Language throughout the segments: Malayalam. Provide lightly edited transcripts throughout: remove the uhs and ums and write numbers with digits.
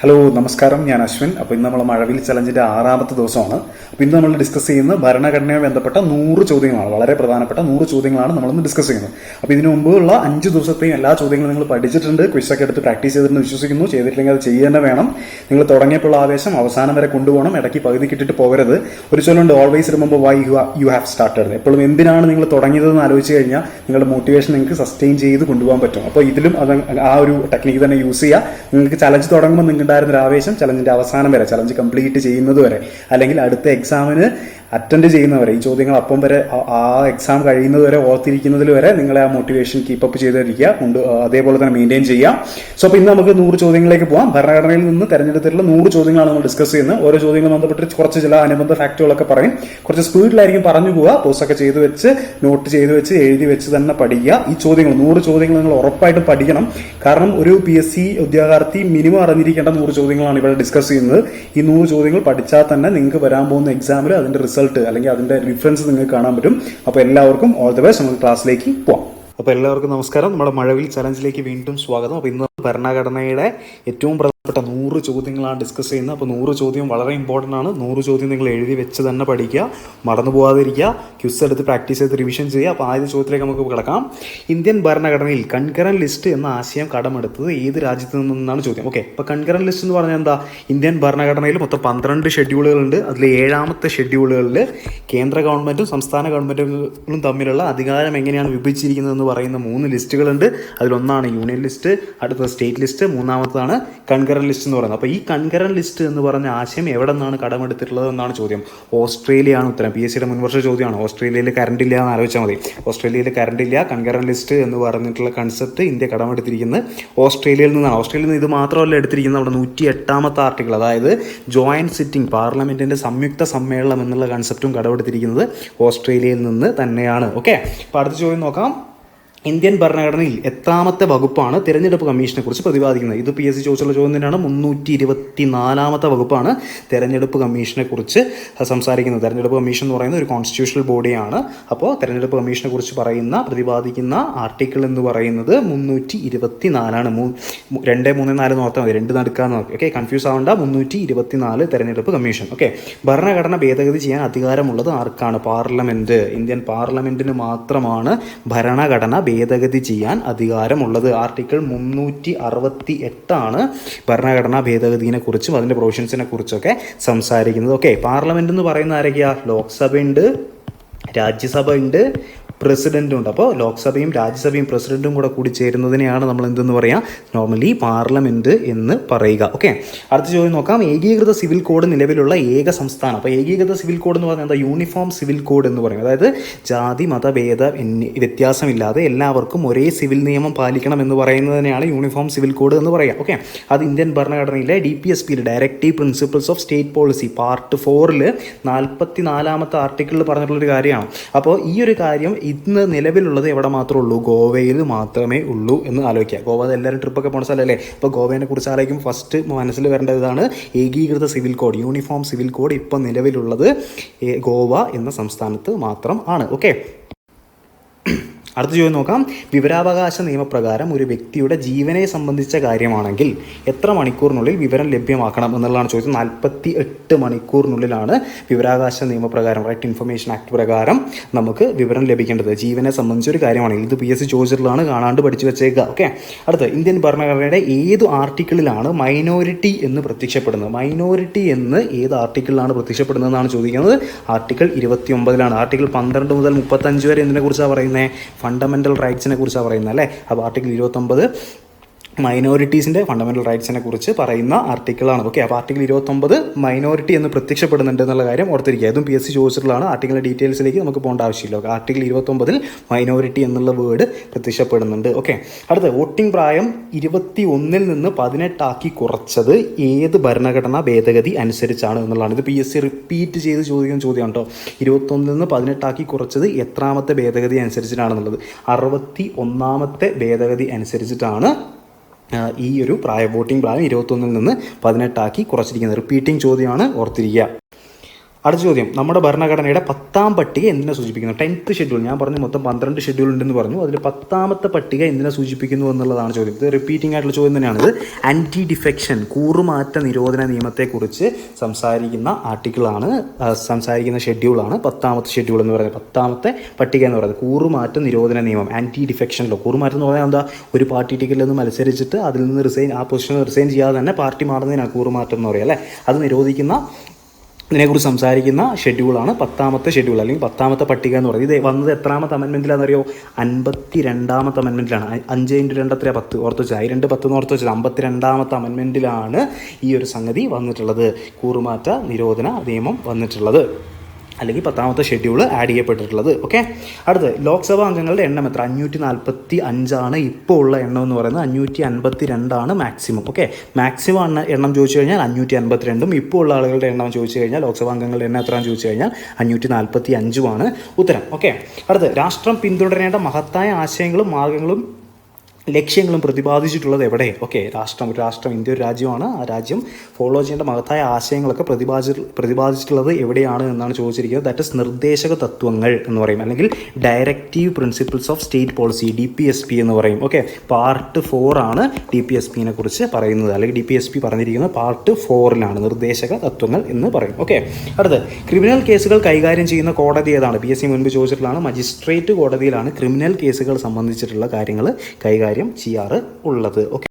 ഹലോ നമസ്കാരം, ഞാൻ അശ്വിൻ. അപ്പോൾ ഇന്ന് നമ്മൾ മഴവിൽ ചലഞ്ചിന്റെ 6ാമത്തെ ദിവസമാണ്. അപ്പോൾ ഇന്ന് നമ്മൾ ഡിസ്കസ് ചെയ്യുന്ന ഭരണഘടനയുമായി ബന്ധപ്പെട്ട 100 ചോദ്യങ്ങളാണ്. വളരെ പ്രധാനപ്പെട്ട 100 ചോദ്യങ്ങളാണ് നമ്മളിന്ന് ഡിസ്കസ് ചെയ്യുന്നത്. അപ്പോൾ ഇതിനു മുമ്പുള്ള 5 ദിവസത്തെയും എല്ലാ ചോദ്യങ്ങളും നിങ്ങൾ പഠിച്ചിട്ടുണ്ട്, ക്വിസൊക്കെ എടുത്ത് പ്രാക്ടീസ് ചെയ്തിട്ടുണ്ട് വിശ്വസിക്കുന്നു. ചെയ്തിട്ടില്ലെങ്കിൽ അത് ചെയ്യുക തന്നെ വേണം. നിങ്ങൾ തുടങ്ങിയപ്പോൾ ആവേശം അവസാനം വരെ കൊണ്ടുപോകണം. ഇടയ്ക്ക് പകുതി കിട്ടിയിട്ട് പോകരുത്. ഒരു ചൊല്ലുണ്ട്, always remember why you have started. എപ്പോഴും എന്തിനാണ് നിങ്ങൾ തുടങ്ങിയതെന്ന് ആലോചിച്ച് കഴിഞ്ഞാൽ നിങ്ങളുടെ മോട്ടിവേഷൻ നിങ്ങൾക്ക് സസ്റ്റെയിൻ ചെയ്ത് കൊണ്ടുപോകാൻ പറ്റും. അപ്പോൾ ഇതിലും അത് ആ ഒരു ടെക്നിക്ക് തന്നെ യൂസ് ചെയ്യുക. നിങ്ങൾക്ക് ചലഞ്ച് തുടങ്ങുമ്പോൾ നിങ്ങൾക്ക് ഉണ്ടായിരുന്ന ആവേശം ചലഞ്ചിന്റെ അവസാനം വരെ, ചലഞ്ച് കംപ്ലീറ്റ് ചെയ്യുന്നത് വരെ, അല്ലെങ്കിൽ അടുത്ത എക്സാമിന് അറ്റൻഡ് ചെയ്യുന്നവരെ, ഈ ചോദ്യങ്ങൾ അപ്പം വരെ, ആ എക്സാം കഴിയുന്നത് വരെ, ഓർത്തിരിക്കുന്നതിൽ വരെ നിങ്ങളെ ആ മോട്ടിവേഷൻ കീപ്പപ്പ് ചെയ്തിരിക്കുക, അതേപോലെ തന്നെ മെയിൻറ്റെയിൻ ചെയ്യാം. സോ അപ്പോൾ ഇന്ന് നമുക്ക് 100 ചോദ്യങ്ങളിലേക്ക് പോകാം. ഭരണഘടനയിൽ നിന്ന് തെരഞ്ഞെടുത്തിട്ടുള്ള 100 ചോദ്യങ്ങളാണ് നമ്മൾ ഡിസ്കസ് ചെയ്യുന്നത്. ഓരോ ചോദ്യങ്ങളും ബന്ധപ്പെട്ട് കുറച്ച് ചില അനുബന്ധ ഫാക്ടുകളൊക്കെ പറയും. കുറച്ച് സ്പീഡിലായിരിക്കും പറഞ്ഞു പോവുക. പോസ്റ്റൊക്കെ ചെയ്ത് വെച്ച്, നോട്ട് ചെയ്ത് വെച്ച്, എഴുതി വെച്ച് തന്നെ പഠിക്കുക. ഈ ചോദ്യങ്ങൾ 100 ചോദ്യങ്ങൾ നിങ്ങൾ ഉറപ്പായിട്ടും പഠിക്കണം. കാരണം ഒരു PSC ഉദ്യോഗാർത്ഥി മിനിമം അറിഞ്ഞിരിക്കേണ്ട 100 ചോദ്യങ്ങളാണ് ഇവിടെ ഡിസ്കസ് ചെയ്യുന്നത്. ഈ 100 ചോദ്യങ്ങൾ പഠിച്ചാൽ തന്നെ നിങ്ങൾക്ക് വരാൻ പോകുന്ന എക്സാമിൽ അതിന്റെ റിസൾട്ട് അല്ലെങ്കിൽ അതിന്റെ ഡിഫറൻസ് നിങ്ങൾക്ക് കാണാൻ പറ്റും. അപ്പോൾ എല്ലാവർക്കും ഓൾ ദി ബെസ്റ്റ്. നമുക്ക് ക്ലാസ്സിലേക്ക് പോവാം. അപ്പോൾ എല്ലാവർക്കും നമസ്കാരം. നമ്മുടെ മഴവിൽ ചലഞ്ചിലേക്ക് വീണ്ടും സ്വാഗതം. അപ്പോൾ ഇന്ന് ഭരണഘടനയുടെ ഏറ്റവും പ്രധാനപ്പെട്ട 100 ചോദ്യങ്ങളാണ് ഡിസ്കസ് ചെയ്യുന്നത്. അപ്പോൾ 100 ചോദ്യം വളരെ ഇമ്പോർട്ടൻ്റ് ആണ്. 100 ചോദ്യം നിങ്ങൾ എഴുതി വെച്ച് തന്നെ പഠിക്കുക, മറന്നു പോകാതിരിക്കുക, ക്വിസ് എടുത്ത് പ്രാക്ടീസ് ചെയ്ത് റിവിഷൻ ചെയ്യുക. അപ്പോൾ ആദ്യ ചോദ്യത്തിലേക്ക് നമുക്ക് കിടക്കാം. ഇന്ത്യൻ ഭരണഘടനയിൽ കൺകറന്റ് ലിസ്റ്റ് എന്ന ആശയം കടമെടുത്തത് ഏത് രാജ്യത്ത് നിന്നാണ് ചോദ്യം. ഓക്കെ, അപ്പോൾ കൺകറന്റ് ലിസ്റ്റ് എന്ന് പറഞ്ഞാൽ എന്താ? ഇന്ത്യൻ ഭരണഘടനയിൽ മൊത്തം 12 ഷെഡ്യൂളുകളുണ്ട്. അതിൽ 7ാമത്തെ ഷെഡ്യൂളുകളിൽ കേന്ദ്ര ഗവൺമെൻറ്റും സംസ്ഥാന ഗവൺമെൻറ്റുകളും തമ്മിലുള്ള അധികാരം എങ്ങനെയാണ് വിഭജിച്ചിരിക്കുന്നതെന്ന് പറയുന്ന 3 ലിസ്റ്റുകളുണ്ട്. അതിലൊന്നാണ് യൂണിയൻ ലിസ്റ്റ്, അടുത്ത സ്റ്റേറ്റ് ലിസ്റ്റ്, മൂന്നാമതാണ് കൺകറന്റ് ലിസ്റ്റ് എന്ന് പറയുന്നത്. അപ്പോൾ ഈ കൺകറന്റ് ലിസ്റ്റ് എന്ന് പറഞ്ഞ ആശയം എവിടെ നിന്നാണ് കടമെടുത്തിട്ടുള്ളത് എന്നാണ് ചോദ്യം. ഓസ്ട്രേലിയയാണ് ഉത്തരം. PSCയുടെ മുൻവർഷ ചോദ്യമാണ്. ഓസ്ട്രേലിയയിൽ കറണ്ട് ഇല്ല എന്ന് ആലോചിച്ചാൽ മതി. ഓസ്ട്രേലിയയിൽ കറണ്ട് ഇല്ല. കൺകറന്റ് ലിസ്റ്റ് എന്ന് പറഞ്ഞിട്ടുള്ള കൺസെപ്റ്റ് ഇന്ത്യ കടമെടുത്തിരിക്കുന്നത് ഓസ്ട്രേലിയയിൽ നിന്നാണ്. ഓസ്ട്രേലിയയിൽ നിന്ന് ഇത് മാത്രമല്ല എടുത്തിരിക്കുന്നത്, നമ്മുടെ 108ാമത്തെ ആർട്ടിക്കിൾ, അതായത് ജോയിന്റ് സിറ്റിംഗ്, പാർലമെന്റിന്റെ സംയുക്ത സമ്മേളനം എന്നുള്ള കൺസെപ്റ്റും കടമെടുത്തിരിക്കുന്നത് ഓസ്ട്രേലിയയിൽ നിന്ന് തന്നെയാണ്. ഓക്കെ, അപ്പോൾ അടുത്ത ചോദ്യം നോക്കാം. ഇന്ത്യൻ ഭരണഘടനയിൽ എത്രാമത്തെ വകുപ്പാണ് തെരഞ്ഞെടുപ്പ് കമ്മീഷനെ കുറിച്ച് പ്രതിപാദിക്കുന്നത്? ഇത് PSC ചോദിച്ചുള്ള ചോദ്യം തന്നെയാണ്. 324ാമത്തെ വകുപ്പാണ് തെരഞ്ഞെടുപ്പ് കമ്മീഷനെ കുറിച്ച് സംസാരിക്കുന്നത്. തെരഞ്ഞെടുപ്പ് കമ്മീഷൻ എന്ന് പറയുന്ന ഒരു കോൺസ്റ്റിറ്റ്യൂഷണൽ ബോഡിയാണ്. അപ്പോൾ തെരഞ്ഞെടുപ്പ് കമ്മീഷനെ കുറിച്ച് പ്രതിപാദിക്കുന്ന ആർട്ടിക്കിൾ എന്ന് പറയുന്നത് 324ആണ്. 2, 3, 4 നോർത്താൽ മതി, 2 നടുക്കാന്ന് നോക്കി. ഓക്കെ, കൺഫ്യൂസ് ആവേണ്ട. 324 തെരഞ്ഞെടുപ്പ് കമ്മീഷൻ. ഓക്കെ, ഭരണഘടന ഭേദഗതി ചെയ്യാൻ അധികാരമുള്ളത് ആർക്കാണ്? പാർലമെന്റ്. ഇന്ത്യൻ പാർലമെന്റിന് മാത്രമാണ് ഭരണഘടന ഭേദഗതി ചെയ്യാൻ അധികാരമുള്ളത്. ആർട്ടിക്കിൾ 368 ഭരണഘടനാ ഭേദഗതിയെ കുറിച്ചും അതിന്റെ പ്രൊവിഷൻസിനെ കുറിച്ചൊക്കെ സംസാരിക്കുന്നത്. ഓക്കെ, പാർലമെന്റ് എന്ന് പറയുന്ന ആരൊക്കെയാ? ലോക്സഭയുണ്ട്, രാജ്യസഭ ഉണ്ട്, പ്രസിഡന്റും ഉണ്ട്. അപ്പോൾ ലോക്സഭയും രാജ്യസഭയും പ്രസിഡന്റും കൂടി ചേരുന്നതിനെയാണ് നമ്മൾ എന്തെന്ന് പറയാം? നോർമലി പാർലമെന്റ് എന്ന് പറയുക. ഓക്കെ, അടുത്ത ചോദ്യം നോക്കാം. ഏകീകൃത സിവിൽ കോഡ് നിലവിലുള്ള ഏക സംസ്ഥാനം. അപ്പോൾ ഏകീകൃത സിവിൽ കോഡ് എന്ന് പറഞ്ഞാൽ എന്താ? യൂണിഫോം സിവിൽ കോഡ് എന്ന് പറയും. അതായത് ജാതി മതഭേദ വ്യത്യാസമില്ലാതെ എല്ലാവർക്കും ഒരേ സിവിൽ നിയമം പാലിക്കണം എന്ന് പറയുന്നതിനെയാണ് യൂണിഫോം സിവിൽ കോഡ് എന്ന് പറയാം. ഓക്കെ, അത് ഇന്ത്യൻ ഭരണഘടനയിലെ DPSPയിൽ directive principles of state policy part 4 44ാമത്തെ ആർട്ടിക്കിളിൽ പറഞ്ഞിട്ടുള്ളൊരു കാര്യമാണ്. അപ്പോൾ ഈ ഒരു കാര്യം ഇന്ന് നിലവിലുള്ളത് എവിടെ മാത്രമേ ഉള്ളൂ? ഗോവയിൽ മാത്രമേ ഉള്ളൂ എന്ന് ആലോചിക്കുക. ഗോവ എല്ലാവരും ട്രിപ്പൊക്കെ പോണ സ്ഥലമല്ലേ. അപ്പോൾ ഗോവയെ കുറിച്ച് ആലോചിക്കും ഫസ്റ്റ് മനസ്സിൽ വരേണ്ട ഇതാണ് ഏകീകൃത civil code, uniform civil code. ഇപ്പം നിലവിലുള്ളത് ഗോവ എന്ന സംസ്ഥാനത്ത് മാത്രം ആണ്. ഓക്കെ, അടുത്ത ചോദ്യം നോക്കാം. വിവരാവകാശ നിയമപ്രകാരം ഒരു വ്യക്തിയുടെ ജീവനെ സംബന്ധിച്ച കാര്യമാണെങ്കിൽ എത്ര മണിക്കൂറിനുള്ളിൽ വിവരം ലഭ്യമാക്കണം എന്നുള്ളതാണ് ചോദ്യം. 48 മണിക്കൂറിനുള്ളിലാണ് വിവരാവകാശ നിയമപ്രകാരം, റൈറ്റ് ഇൻഫർമേഷൻ ആക്ട് പ്രകാരം നമുക്ക് വിവരം ലഭിക്കേണ്ടത്. ജീവനെ സംബന്ധിച്ചൊരു കാര്യമാണെങ്കിൽ. ഇത് PSC ചോദിച്ചിട്ടുള്ളതാണ്, കാണാണ്ട് പഠിച്ചു വെച്ചേക്കുക. ഓക്കെ, അടുത്ത് ഇന്ത്യൻ ഭരണഘടനയുടെ ഏത് ആർട്ടിക്കിളിലാണ് മൈനോറിറ്റി എന്ന് പ്രത്യക്ഷപ്പെടുന്നത്? മൈനോറിറ്റി എന്ന് ഏത് ആർട്ടിക്കിളിലാണ് പ്രത്യക്ഷപ്പെടുന്നതെന്നാണ് ചോദിക്കുന്നത്. ആർട്ടിക്കിൾ 29 ആർട്ടിക്കിൾ 12 മുതൽ 35 വരെ എന്തിനെ കുറിച്ചാണ് പറയുന്നത്? ഫണ്ടമെൻ്റൽ റൈറ്റ്സിനെ കുറിച്ചാണ് പറയുന്നത് അല്ലേ. അപ്പോൾ ആർട്ടിക്കിൾ 29 മൈനോറിറ്റീസിൻ്റെ ഫണ്ടമെൻ്റൽ റൈറ്റ്സിനെ കുറിച്ച് പറയുന്ന ആർട്ടിക്കിളാണ്. ഓക്കെ, അപ്പോൾ ആർട്ടിക്കിൾ 29 മൈനോറിറ്റി എന്ന് പ്രത്യക്ഷപ്പെടുന്നുണ്ട് എന്നുള്ള കാര്യം ഓർത്തിരിക്കുക. അതും PSC ചോദിച്ചിട്ടുള്ളതാണ്. ആർട്ടിക്കിളിൻ്റെ ഡീറ്റെയിൽസിലേക്ക് നമുക്ക് പോകേണ്ട ആവശ്യമില്ല. ഓക്കെ, ആർട്ടിക്കിൾ 29 മൈനോറിറ്റി എന്നുള്ള വേർഡ് പ്രത്യക്ഷപ്പെടുന്നുണ്ട്. ഓക്കെ, അടുത്ത വോട്ടിംഗ് പ്രായം 21 നിന്ന് 18 കുറച്ചത് ഏത് ഭരണഘടനാ ഭേദഗതി അനുസരിച്ചാണ് എന്നുള്ളതാണ്. ഇത് PSC റിപ്പീറ്റ് ചെയ്ത് ചോദിക്കുന്ന ചോദ്യമാണ് കേട്ടോ. 21 നിന്ന് 18 കുറച്ചത് എത്രാമത്തെ ഭേദഗതി അനുസരിച്ചിട്ടാണെന്നുള്ളത്? 61ാമത്തെ ഭേദഗതി അനുസരിച്ചിട്ടാണ് ഈ ഒരു വോട്ടിംഗ് പ്രായം 21 നിന്ന് 18 കുറച്ചിരിക്കുന്നത്. റിപ്പീറ്റിംഗ് ചോദ്യമാണ്, ഓർത്തിരിക്കുക. അടുത്ത ചോദ്യം, നമ്മുടെ ഭരണഘടനയുടെ 10ാം പട്ടിക എന്തിനെ സൂചിപ്പിക്കുന്നു? 10th schedule. ഞാൻ പറഞ്ഞു മൊത്തം 12 ഷെഡ്യൂൾ ഉണ്ടെന്ന് പറഞ്ഞു. അതിൽ 10ാമത്തെ പട്ടിക എന്തിനെ സൂചിപ്പിക്കുന്നു എന്നുള്ളതാണ് ചോദ്യം. ഇത് റിപ്പീറ്റിംഗ് ആയിട്ടുള്ള ചോദ്യം തന്നെയാണ്. ഇത് ആൻറ്റി ഡിഫെക്ഷൻ, കൂറുമാറ്റ നിരോധന നിയമത്തെക്കുറിച്ച് സംസാരിക്കുന്ന സംസാരിക്കുന്ന ഷെഡ്യൂളാണ് 10ാമത്തെ ഷെഡ്യൂൾ എന്ന് പറയുന്നത്. 10ാമത്തെ പട്ടിക എന്ന് പറയുന്നത് കൂറുമാറ്റ നിരോധന നിയമം, ആൻറ്റി ഡിഫെക്ഷൻ ലോ. കൂറുമാറ്റം എന്ന് പറഞ്ഞാൽ എന്താ? ഒരു പാർട്ടി ടിക്കറ്റിൽ നിന്ന് മത്സരിച്ചിട്ട് അതിൽ നിന്ന് ആ പൊസിഷനിൽ റിസൈൻ ചെയ്യാതെ തന്നെ പാർട്ടി മാറുന്നതിനാണ് കൂറുമാറ്റം എന്ന് പറയുക, അല്ലേ? അത് നിരോധിക്കുന്ന ഇതിനെക്കുറിച്ച് സംസാരിക്കുന്ന ഷെഡ്യൂളാണ് 10ാമത്തെ ഷെഡ്യൂൾ അല്ലെങ്കിൽ 10ാമത്തെ പട്ടിക എന്ന് പറയുന്നത്. ഇത് വന്നത് എത്രാമത്തെ അമെൻമെൻറ്റിലാണെന്നറിയോ? 52ാമത്തെ അമെൻമെൻറ്റിലാണ്. 5×2 10 ഓർത്ത് വെച്ചാൽ 2 10 ഓർത്ത് വെച്ചാൽ 52ാമത്തെ അമെൻമെൻറ്റിലാണ് ഈ ഒരു സംഗതി വന്നിട്ടുള്ളത്, കൂറുമാറ്റ നിരോധന നിയമം വന്നിട്ടുള്ളത്, അല്ലെങ്കിൽ 10ാമത്തെ ഷെഡ്യൂൾ ആഡ് ചെയ്യപ്പെട്ടിട്ടുള്ളത്. ഓക്കെ, അടുത്ത് ലോക്സഭാ അംഗങ്ങളുടെ എണ്ണം എത്ര? 545 ഇപ്പോൾ ഉള്ള എണ്ണം എന്ന് പറയുന്നത്. 552 മാക്സിമം. ഓക്കെ, മാക്സിമം എണ്ണം ചോദിച്ചു കഴിഞ്ഞാൽ 552. ഇപ്പോൾ ഉള്ള ആളുകളുടെ എണ്ണം ചോദിച്ചു കഴിഞ്ഞാൽ, ലോക്സഭാ അംഗങ്ങളുടെ എണ്ണം എത്രയാണെന്ന് ചോദിച്ചു കഴിഞ്ഞാൽ 545 ഉത്തരം. ഓക്കെ, അടുത്ത് രാഷ്ട്രം പിന്തുടരേണ്ട മഹത്തായ ആശയങ്ങളും മാർഗങ്ങളും ലക്ഷ്യങ്ങളും പ്രതിപാദിച്ചിട്ടുള്ളത് എവിടെ? ഓക്കെ, രാഷ്ട്രം ഇന്ത്യ ഒരു രാജ്യമാണ്. ആ രാജ്യം ഫോളോ ചെയ്യേണ്ട മഹത്തായ ആശയങ്ങളൊക്കെ പ്രതിപാദിച്ചിട്ടുള്ളത് എവിടെയാണ് എന്നാണ് ചോദിച്ചിരിക്കുന്നത്. ദാറ്റ് ഇസ് നിർദ്ദേശക തത്വങ്ങൾ എന്ന് പറയും, അല്ലെങ്കിൽ directive principles of state policy, DPSP എന്ന് പറയും. ഓക്കെ, പാർട്ട് 4 ആണ് DPSPനെ കുറിച്ച് പറയുന്നത്, അല്ലെങ്കിൽ DPSP പറഞ്ഞിരിക്കുന്നത് പാർട്ട് 4 നിർദ്ദേശക തത്വങ്ങൾ എന്ന് പറയും. ഓക്കെ, അടുത്ത് ക്രിമിനൽ കേസുകൾ കൈകാര്യം ചെയ്യുന്ന കോടതി ഏതാണ്? PSC മുൻപ് ചോദിച്ചിട്ടുള്ളതാണ്. മജിസ്ട്രേറ്റ് കോടതിയിലാണ് ക്രിമിനൽ കേസുകൾ സംബന്ധിച്ചിട്ടുള്ള കാര്യങ്ങൾ കൈകാര്യം ചെയ്യാറ് ഉള്ളത്. ഓക്കെ,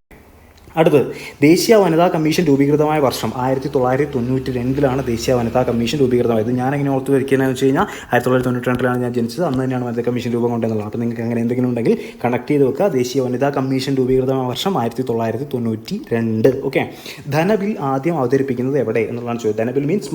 അടുത്ത് ദേശീയ വനിതാ കമ്മീഷൻ രൂപീകൃതമായ വർഷം 1992 ദേശീയ വനിതാ കമ്മീഷൻ രൂപീകൃതമായത്. ഞാൻ എങ്ങനെ ഓർത്ത് വയ്ക്കുന്നതെന്ന് വെച്ച് കഴിഞ്ഞാൽ 1992 ഞാൻ ജനിച്ചത്. അന്ന് തന്നെയാണ് വനിതാ കമ്മീഷൻ രൂപം കൊണ്ടുവന്നുള്ളത്. അപ്പോൾ നിങ്ങൾക്ക് അങ്ങനെ എന്തെങ്കിലും ഉണ്ടെങ്കിൽ കണക്ട് ചെയ്ത് വെക്കുക. ദേശീയ വനിതാ കമ്മീഷൻ രൂപീകൃതമായ വർഷം 1992. ഓക്കെ, ധനബിൽ ആദ്യം അവതരിപ്പിക്കുന്നത് എവിടെ എന്നുള്ളതാണ് ചോദ്യം. ധനബിൽ മീൻസ്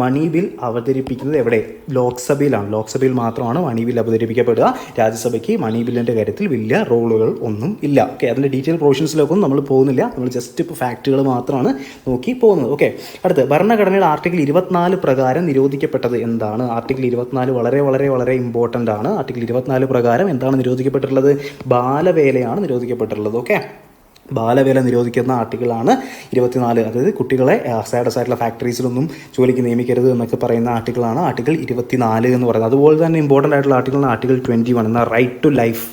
മണി ബിൽ അവതരിപ്പിക്കുന്നത് എവിടെ? ലോക്സഭയിലാണ്. ലോക്സഭയിൽ മാത്രമാണ് മണി ബിൽ അവതരിപ്പിക്കപ്പെടുക. രാജ്യസഭയ്ക്ക് മണി ബില്ലിൻ്റെ കാര്യത്തിൽ വലിയ റോളുകൾ ഒന്നും ഇല്ല. ഓക്കെ, അതിൻ്റെ ഡീറ്റെയിൽ പ്രൊവിഷൻസിലേക്കൊന്നും നമ്മൾ പോകുന്നില്ല. നമ്മൾ ജസ്റ്റ് ഇപ്പോൾ ഫാക്റ്റുകൾ മാത്രമാണ് നോക്കി പോകുന്നത്. ഓക്കെ, അടുത്ത് ഭരണഘടനയുടെ ആർട്ടിക്കിൾ 24 പ്രകാരം നിരോധിക്കപ്പെട്ടത് എന്താണ്? ആർട്ടിക്കിൾ 24 വളരെ വളരെ വളരെ ഇമ്പോർട്ടൻ്റ് ആണ്. ആർട്ടിക്കിൾ 24 പ്രകാരം എന്താണ് നിരോധിക്കപ്പെട്ടിട്ടുള്ളത്? ബാലവേലയാണ് നിരോധിക്കപ്പെട്ടിട്ടുള്ളത്. ഓക്കെ, ബാലവേല നിരോധിക്കുന്ന ആർട്ടിക്കിളാണ് 24. അതായത് കുട്ടികളെ സൈഡസ് ആയിട്ടുള്ള ഫാക്ടറീസിലൊന്നും ജോലിക്ക് നിയമിക്കരുത് എന്നൊക്കെ പറയുന്ന ആർട്ടിക്കിളാണ് ആർട്ടിക്കിൾ 24 എന്ന് പറയുന്നത്. അതുപോലെ തന്നെ ഇമ്പോർട്ടൻ്റ് ആയിട്ടുള്ള ആർട്ടിക്കിളാണ് ആർട്ടിക്കിൾ 21 എന്ന right to life.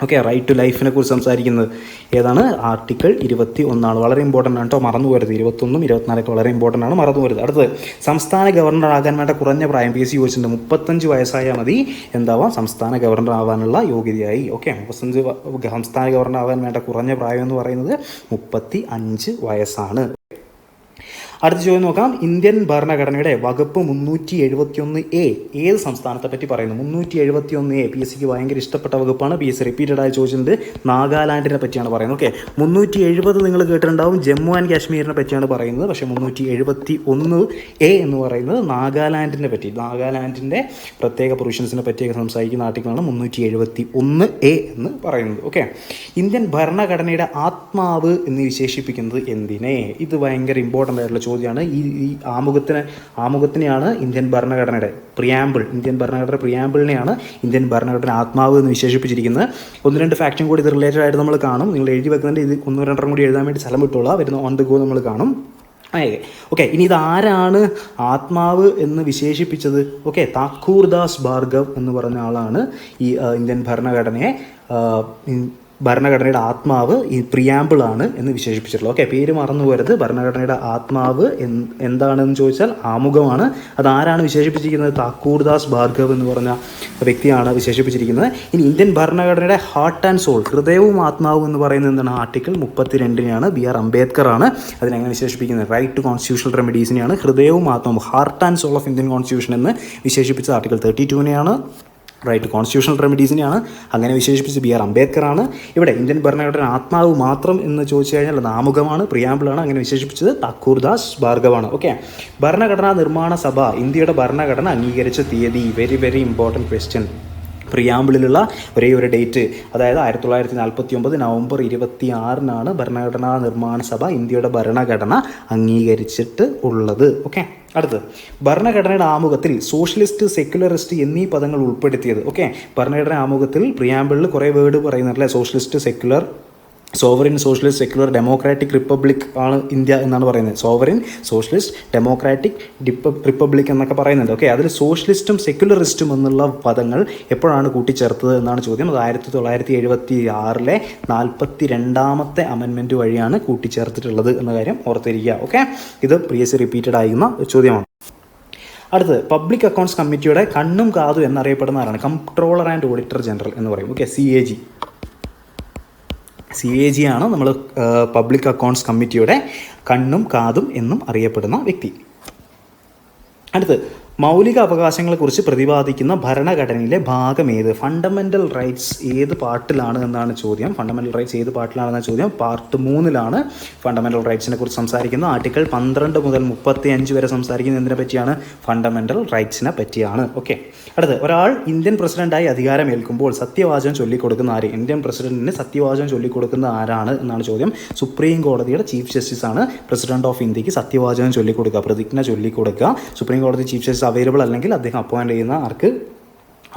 Okay, right to ലൈഫിനെ കുറിച്ച് സംസാരിക്കുന്നത് ഏതാണ്? ആർട്ടിക്കിൾ 21 വളരെ ഇമ്പോർട്ടൻ്റ് ആണ് കേട്ടോ, മറന്നു പോരുത്. 21ഉം 24 വളരെ ഇമ്പോർട്ടൻ്റ് ആണ്, മറന്നു പോരുത്. അടുത്തത് സംസ്ഥാന ഗവർണർ ആകാൻ വേണ്ട കുറഞ്ഞ പ്രായം PSC ചോദിച്ചിട്ടുണ്ട്. 35 വയസ്സായാൽ മതി എന്താവാം? സംസ്ഥാന ഗവർണർ ആവാനുള്ള യോഗ്യതയായി. ഓക്കെ, 35 സംസ്ഥാന ഗവർണർ ആവാൻ വേണ്ട കുറഞ്ഞ പ്രായം എന്ന് പറയുന്നത് 35 വയസ്സാണ്. അടുത്ത ചോദ്യം നോക്കാം. ഇന്ത്യൻ ഭരണഘടനയുടെ വകുപ്പ് 371A ഏത് സംസ്ഥാനത്തെ പറ്റി പറയുന്നു? 371A PSCക്ക് ഭയങ്കര ഇഷ്ടപ്പെട്ട വകുപ്പാണ്. PSC റിപ്പീറ്റഡ് ആയി ചോദിച്ചിട്ടുണ്ട്. നാഗാലാൻഡിനെ പറ്റിയാണ് പറയുന്നത്. ഓക്കെ, 370 നിങ്ങൾ കേട്ടിട്ടുണ്ടാവും, ജമ്മു ആൻഡ് കാശ്മീരിനെ പറ്റിയാണ് പറയുന്നത്. പക്ഷേ 371A എന്ന് പറയുന്നത് നാഗാലാൻഡിനെ പറ്റി, നാഗാലാൻഡിൻ്റെ പ്രത്യേക പ്രൊവിഷൻസിനെ പറ്റിയൊക്കെ സംസാരിക്കുന്ന ആർട്ടിക്കിളാണ് 371A എന്ന് പറയുന്നത്. ഓക്കെ, ഇന്ത്യൻ ഭരണഘടനയുടെ ആത്മാവ് എന്ന് വിശേഷിപ്പിക്കുന്നത് എന്തിനെ? ഇത് ഭയങ്കര ഇമ്പോർട്ടൻ്റ് ആയിട്ടുള്ള ചോദ്യമാണ്. ഈ ആമുഖത്തിനെയാണ് ഇന്ത്യൻ ഭരണഘടനയുടെ പ്രിയാമ്പിളിനെയാണ് ഇന്ത്യൻ ഭരണഘടന ആത്മാവ് എന്ന് വിശേഷിപ്പിച്ചിരിക്കുന്നത്. 1-2 ഫാക്റ്റും കൂടി ഇത് റിലേറ്റഡ് ആയിട്ട് നമ്മൾ കാണും. നിങ്ങൾ എഴുതി വെക്കുന്നതിൻ്റെ ഇത് 1-2 കൂടി എഴുതാൻ വേണ്ടി സ്ഥലം വിട്ടോളാം. വരുന്ന ഓൺ ദ ഗോ നമ്മൾ കാണും. ഓക്കെ, ഇനി ഇതാരാണ് ആത്മാവ് എന്ന് വിശേഷിപ്പിച്ചത്? ഓക്കെ, താക്കൂർദാസ് ഭാർഗവ് എന്ന് പറഞ്ഞ ആളാണ് ഈ ഇന്ത്യൻ ഭരണഘടനയുടെ ആത്മാവ് ഈ പ്രിയാമ്പിളാണ് എന്ന് വിശേഷിപ്പിച്ചിട്ടുള്ളത്. ഓക്കെ, പേര് മറന്നു പോരുത്. ഭരണഘടനയുടെ ആത്മാവ് എന്താണെന്ന് ചോദിച്ചാൽ ആമുഖമാണ്. അതാരാണ് വിശേഷിപ്പിച്ചിരിക്കുന്നത്? താക്കൂർദാസ് ഭാർഗവ് എന്ന് പറഞ്ഞ വ്യക്തിയാണ് വിശേഷിപ്പിച്ചിരിക്കുന്നത്. ഇനി ഇന്ത്യൻ ഭരണഘടനയുടെ ഹാർട്ട് ആൻഡ് സോൾ, ഹൃദയവും ആത്മാവും എന്ന് പറയുന്നത് എന്താണ്? ആർട്ടിക്കിൾ 32 BR അംബേദ്കർ ആണ് അതിനെങ്ങനെ വിശേഷിപ്പിക്കുന്നത്? റൈറ്റ് ടു കോൺസ്റ്റിറ്റ്യൂഷണൽ റെമഡീസിനെയാണ് ഹൃദയവും ആത്മാവും, heart and soul of Indian constitution എന്ന് വിശേഷിപ്പിച്ചത് ആർട്ടിക്കിൾ 32 റൈറ്റ് കോൺസ്റ്റിറ്റ്യൂഷണൽ റെമഡീസിനെയാണ് അങ്ങനെ വിശേഷിപ്പിച്ച് BR അംബേദ്കർ ആണ്. ഇവിടെ ഇന്ത്യൻ ഭരണഘടന ആത്മാവ് മാത്രം എന്ന് ചോദിച്ചു കഴിഞ്ഞാൽ അത് ആമുഖമാണ്, പ്രിയാമ്പിളാണ്. അങ്ങനെ വിശേഷിപ്പിച്ചത് താക്കൂർദാസ് ഭാർഗവാണ്. ഓക്കെ, ഭരണഘടനാ നിർമ്മാണ സഭ ഇന്ത്യയുടെ ഭരണഘടന അംഗീകരിച്ച തീയതി? Very very important question. പ്രിയാമ്പിളിലുള്ള ഒരേ ഒരു ഡേറ്റ്, അതായത് 1949 നവംബർ 26 ഭരണഘടനാ നിർമ്മാണ സഭ ഇന്ത്യയുടെ ഭരണഘടന അംഗീകരിച്ചിട്ട് ഉള്ളത്. ഓക്കെ, അടുത്ത് ഭരണഘടനയുടെ ആമുഖത്തിൽ സോഷ്യലിസ്റ്റ്, സെക്യുലറിസ്റ്റ് എന്നീ പദങ്ങൾ ഉൾപ്പെടുത്തിയത്? ഓക്കെ, ഭരണഘടന ആമുഖത്തിൽ പ്രിയാമ്പിളിൽ കുറേ വേർഡ് പറയുന്നുണ്ടല്ലേ? Socialist, secular, sovereign socialist secular democratic republic ആണ് ഇന്ത്യ എന്നാണ് പറയുന്നത്. സോവറിൻ സോഷ്യലിസ്റ്റ് ഡെമോക്രാറ്റിക് റിപ്പബ്ലിക് എന്നൊക്കെ പറയുന്നുണ്ട്. ഓക്കെ, അതിൽ സോഷ്യലിസ്റ്റും സെക്യുലറിസ്റ്റും എന്നുള്ള പദങ്ങൾ എപ്പോഴാണ് കൂട്ടിച്ചേർത്തത് എന്നാണ് ചോദ്യം. അത് 1976 42ാമത്തെ അമെൻമെൻറ്റ് വഴിയാണ് കൂട്ടിച്ചേർത്തിട്ടുള്ളത് എന്ന കാര്യം ഓർത്തിരിക്കുക. ഓക്കെ, ഇത് പ്രീവിയസ് റിപ്പീറ്റഡ് ആയിരുന്ന ഒരു ചോദ്യമാണ്. അടുത്തത് പബ്ലിക് അക്കൗണ്ട്സ് കമ്മിറ്റിയുടെ കണ്ണും കാതും എന്നറിയപ്പെടുന്ന ആരാണ്? കംട്രോളർ ആൻഡ് ഓഡിറ്റർ ജനറൽ എന്ന് പറയും. ഓക്കെ, CAG ആണ് നമ്മൾ പബ്ലിക് അക്കൗണ്ട്സ് കമ്മിറ്റിയുടെ കണ്ണും കാതും എന്നും അറിയപ്പെടുന്ന വ്യക്തി. അടുത്ത് മൗലിക അവകാശങ്ങളെക്കുറിച്ച് പ്രതിപാദിക്കുന്ന ഭരണഘടനയിലെ ഭാഗം ഏത്? ഫണ്ടമെൻ്റൽ റൈറ്റ്സ് ഏത് പാർട്ടിലാണ് എന്നാണ് ചോദ്യം. ഫണ്ടമെൻ്റൽ റൈറ്റ്സ് ഏത് പാർട്ടിലാണെന്ന ചോദ്യം. പാർട്ട് 3 ഫണ്ടമെൻ്റൽ റൈറ്റ്സിനെ കുറിച്ച് സംസാരിക്കുന്ന ആർട്ടിക്കിൾ 12 മുതൽ 35 വരെ സംസാരിക്കുന്നത് എന്തിനെ പറ്റിയാണ്? ഫണ്ടമെൻ്റൽ റൈറ്റ്സിനെ പറ്റിയാണ്. ഓക്കെ, അടുത്ത് ഒരാൾ ഇന്ത്യൻ പ്രസിഡൻ്റായി അധികാരമേൽക്കുമ്പോൾ സത്യവാചകം ചൊല്ലിക്കൊടുക്കുന്ന ആര്? ഇന്ത്യൻ പ്രസിഡന്റിന് സത്യവാചകം ചൊല്ലിക്കൊടുക്കുന്ന ആരാണ് എന്നാണ് ചോദ്യം. സുപ്രീം കോടതിയുടെ ചീഫ് ജസ്റ്റിസ് ആണ് പ്രസിഡന്റ് ഓഫ് ഇന്ത്യക്ക് സത്യവാചകം ചൊല്ലിക്കൊടുക്കുക, പ്രതിജ്ഞ ചൊല്ലിക്കൊടുക്കുക. സുപ്രീം കോടതി ചീഫ് ജസ്റ്റിസ് അവൈലബിൾ അല്ലെങ്കിൽ അദ്ദേഹം അപ്പോയിൻ്റ് ചെയ്യുന്ന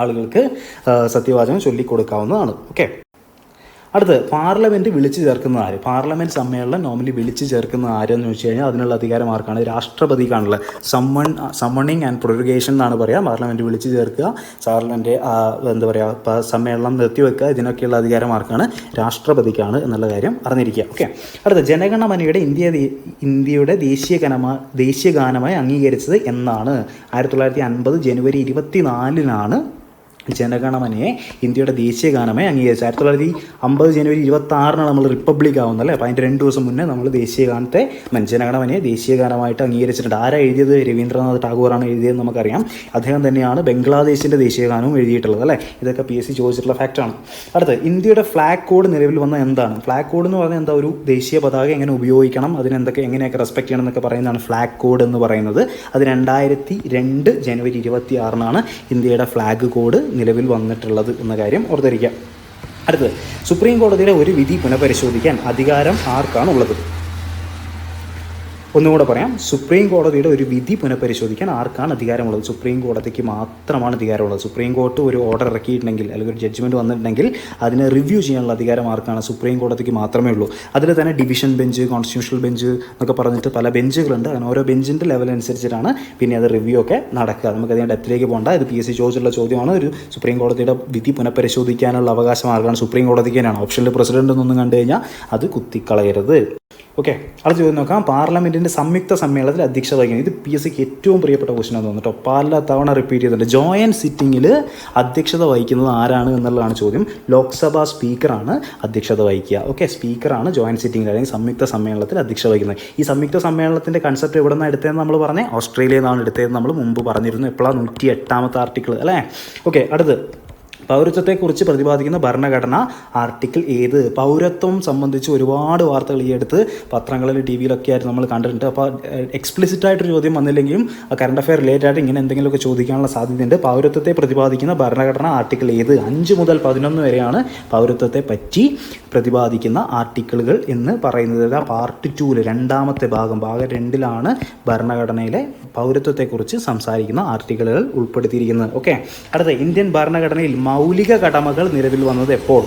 ആളുകൾക്ക് സത്യവാചകം ചൊല്ലിക്കൊടുക്കാവുന്നതാണ്. ഓക്കെ, അടുത്ത് പാർലമെൻറ്റ് വിളിച്ചു ചേർക്കുന്ന ആര്? പാർലമെൻറ്റ് സമ്മേളനം നോർമലി വിളിച്ചു ചേർക്കുന്ന ആരെന്ന് ചോദിച്ചു കഴിഞ്ഞാൽ അതിനുള്ള അധികാരം ആർക്കാണ്? രാഷ്ട്രപതിക്കാണുള്ളത്. സമ്മണിങ് ആൻഡ് പ്രൊറിഗേഷൻ എന്നാണ് പറയുക. പാർലമെൻറ്റ് വിളിച്ചു ചേർക്കുക, പാർലമെൻറ്റ് എന്താ പറയുക, സമ്മേളനം നിർത്തിവെക്കുക, ഇതിനൊക്കെയുള്ള അധികാരം ആർക്കാണ്? രാഷ്ട്രപതിക്കാണ് എന്നുള്ള കാര്യം അറിഞ്ഞിരിക്കുക. ഓക്കെ, അടുത്ത ജനഗണമനയുടെ ഇന്ത്യയുടെ ദേശീയ ഗാനമായി അംഗീകരിച്ചത് എന്നാണ്? 1950 ജനുവരി 24 ജനഗണമനയെ ഇന്ത്യയുടെ ദേശീയ ഗാനമായി അംഗീകരിച്ചു. 1950 ജനുവരി 26 നമ്മൾ റിപ്പബ്ലിക് ആവുന്നല്ലേ. അപ്പോൾ അതിൻ്റെ 2 ദിവസം മുന്നേ നമ്മൾ ദേശീയ ഗാനത്തെ ജനഗണമനയെ ദേശീയ ഗാനമായിട്ട് അംഗീകരിച്ചിട്ടുണ്ട്. ആരാ എഴുതിയത്? രവീന്ദ്രനാഥ് ടാഗോറാണ് എഴുതിയതെന്ന് നമുക്കറിയാം. അദ്ദേഹം തന്നെയാണ് ബംഗ്ലാദേശിൻ്റെ ദേശീയ ഗാനവും എഴുതിയിട്ടുള്ളത് അല്ലേ. ഇതൊക്കെ PSC ചോദിച്ചിട്ടുള്ള ഫാക്റ്റാണ്. അടുത്ത് ഇന്ത്യയുടെ ഫ്ലാഗ് കോഡ് നിലവിൽ വന്ന എന്താണ്? ഫ്ലാഗ് കോഡ് എന്ന് പറഞ്ഞാൽ എന്താ? ഒരു ദേശീയ പതാക എങ്ങനെ ഉപയോഗിക്കണം, എങ്ങനെയൊക്കെ റെസ്പെക്ട് ചെയ്യണം എന്നൊക്കെ പറയുന്നതാണ് ഫ്ലാഗ് കോഡ് എന്ന് പറയുന്നത്. അത് 2002 ജനുവരി 26 ഇന്ത്യയുടെ ഫ്ലാഗ് കോഡ് നിലവിൽ വന്നിട്ടുള്ളത് എന്ന കാര്യം ഓർത്തിരിക്കുക. അടുത്തത് സുപ്രീം കോടതിയുടെ ഒരു വിധി പുനഃപരിശോധിക്കാൻ അധികാരം ആർക്കാണുള്ളത്? ഒന്നുകൂടെ പറയാം. സുപ്രീം കോടതിയുടെ ഒരു വിധി പുനഃപരിശോധിക്കാൻ ആർക്കാണ് അധികാരമുള്ളത്? സുപ്രീം കോടതിക്ക് മാത്രമാണ് അധികാരമുള്ളത്. സുപ്രീം കോർട്ട് ഒരു ഓർഡർ ഇറക്കിയിട്ടുണ്ടെങ്കിൽ അല്ലെങ്കിൽ ഒരു ജഡ്ജ്മെൻറ്റ് വന്നിട്ടുണ്ടെങ്കിൽ അതിനെ റിവ്യൂ ചെയ്യാനുള്ള അധികാരം ആർക്കാണ്? സുപ്രീം കോടതിക്ക് മാത്രമേ ഉള്ളൂ. അതിൽ തന്നെ ഡിവിഷൻ ബെഞ്ച്, കോൺസ്റ്റിറ്റ്യൂഷണൽ ബെഞ്ച് എന്നൊക്കെ പറഞ്ഞിട്ട് പല ബെഞ്ചുകളുണ്ട്. അങ്ങനെ ഓരോ ബെഞ്ചിൻ്റെ ലെവൽ അനുസരിച്ചിട്ടാണ് പിന്നെ അത് റിവ്യൂ ഒക്കെ നടക്കുക. നമുക്കതിൻ്റെ ഡെപ്തിലേക്ക് പോകണ്ട. ഇത് PSC ചോദിച്ചുള്ള ചോദ്യമാണ്. ഒരു സുപ്രീം കോടതിയുടെ വിധി പുനഃപരിശോധിക്കാനുള്ള അവകാശം ആർക്കാണ്? സുപ്രീം കോടതിക്ക് തന്നെയാണ്. ഓപ്ഷനിൽ പ്രസിഡന്റ് എന്നൊന്നും കണ്ടു കഴിഞ്ഞാൽ അത് കുത്തിക്കളയരുത്. ഓക്കെ, അടുത്ത ചോദ്യം നോക്കാം. പാർലമെൻറ്റിൻ്റെ സംയുക്ത സമ്മേളനത്തിൽ അധ്യക്ഷത വഹിക്കുന്നത്? ഇത് PSCക്ക് ഏറ്റവും പ്രിയപ്പെട്ട ക്വസ്റ്റൻ ആണെന്ന് തോന്നുന്നു കേട്ടോ. പല തവണ റിപ്പീറ്റ് ചെയ്തിട്ടുണ്ട്. ജോയിൻറ്റ് സിറ്റിങ്ങിൽ അധ്യക്ഷത വഹിക്കുന്നത് ആരാണ് എന്നുള്ളതാണ് ചോദ്യം. ലോക്സഭാ സ്പീക്കറാണ് അധ്യക്ഷത വഹിക്കുക. ഓക്കെ, സ്പീക്കറാണ് ജോയിൻറ്റ് സിറ്റിങ്ങിൽ അല്ലെങ്കിൽ സംയുക്ത സമ്മേളനത്തിൽ അധ്യക്ഷത വഹിക്കുന്നത്. ഈ സംയുക്ത സമ്മേളനത്തിൻ്റെ കൺസെപ്റ്റ് എവിടെ നിന്നാണ് എടുത്തതെന്ന് നമ്മൾ പറഞ്ഞേ? ഓസ്ട്രേലിയയിൽ നിന്നാണ് എടുത്തതെന്ന് നമ്മൾ മുമ്പ് പറഞ്ഞിരുന്നു. എപ്പോഴാണ്? 108ാമത്തെ ആർട്ടിക്കിൾ അല്ലേ. ഓക്കെ, അടുത്ത് പൗരത്വത്തെക്കുറിച്ച് പ്രതിപാദിക്കുന്ന ഭരണഘടന ആർട്ടിക്കിൾ ഏത്? പൗരത്വം സംബന്ധിച്ച് ഒരുപാട് വാർത്തകൾ ഈ അടുത്ത് പത്രങ്ങളിൽ TV യിലൊക്കെ ആയിട്ട് നമ്മൾ കണ്ടിട്ടുണ്ട്. അപ്പോൾ എക്സ്പ്ലിസിറ്റ് ആയിട്ടൊരു ചോദ്യം വന്നില്ലെങ്കിലും കറണ്ട് അഫെയർ റിലേറ്റഡ് ആയിട്ട് ഇങ്ങനെ എന്തെങ്കിലുമൊക്കെ ചോദിക്കാനുള്ള സാധ്യതയുണ്ട്. പൗരത്വത്തെ പ്രതിപാദിക്കുന്ന ഭരണഘടന ആർട്ടിക്കിൾ ഏത്? 5 മുതൽ 11 വരെയാണ് പൗരത്വത്തെ പറ്റി പ്രതിപാദിക്കുന്ന ആർട്ടിക്കിളുകൾ എന്ന് പറയുന്നത്. പാർട്ട് 2 രണ്ടാമത്തെ ഭാഗം 2 ഭരണഘടനയിലെ പൗരത്വത്തെക്കുറിച്ച് സംസാരിക്കുന്ന ആർട്ടിക്കിളുകൾ ഉൾപ്പെടുത്തിയിരിക്കുന്നത്. ഓക്കെ, അടുത്ത ഇന്ത്യൻ ഭരണഘടനയിൽ മൗലിക കടമകൾ നിലവിൽ വന്നത് എപ്പോൾ?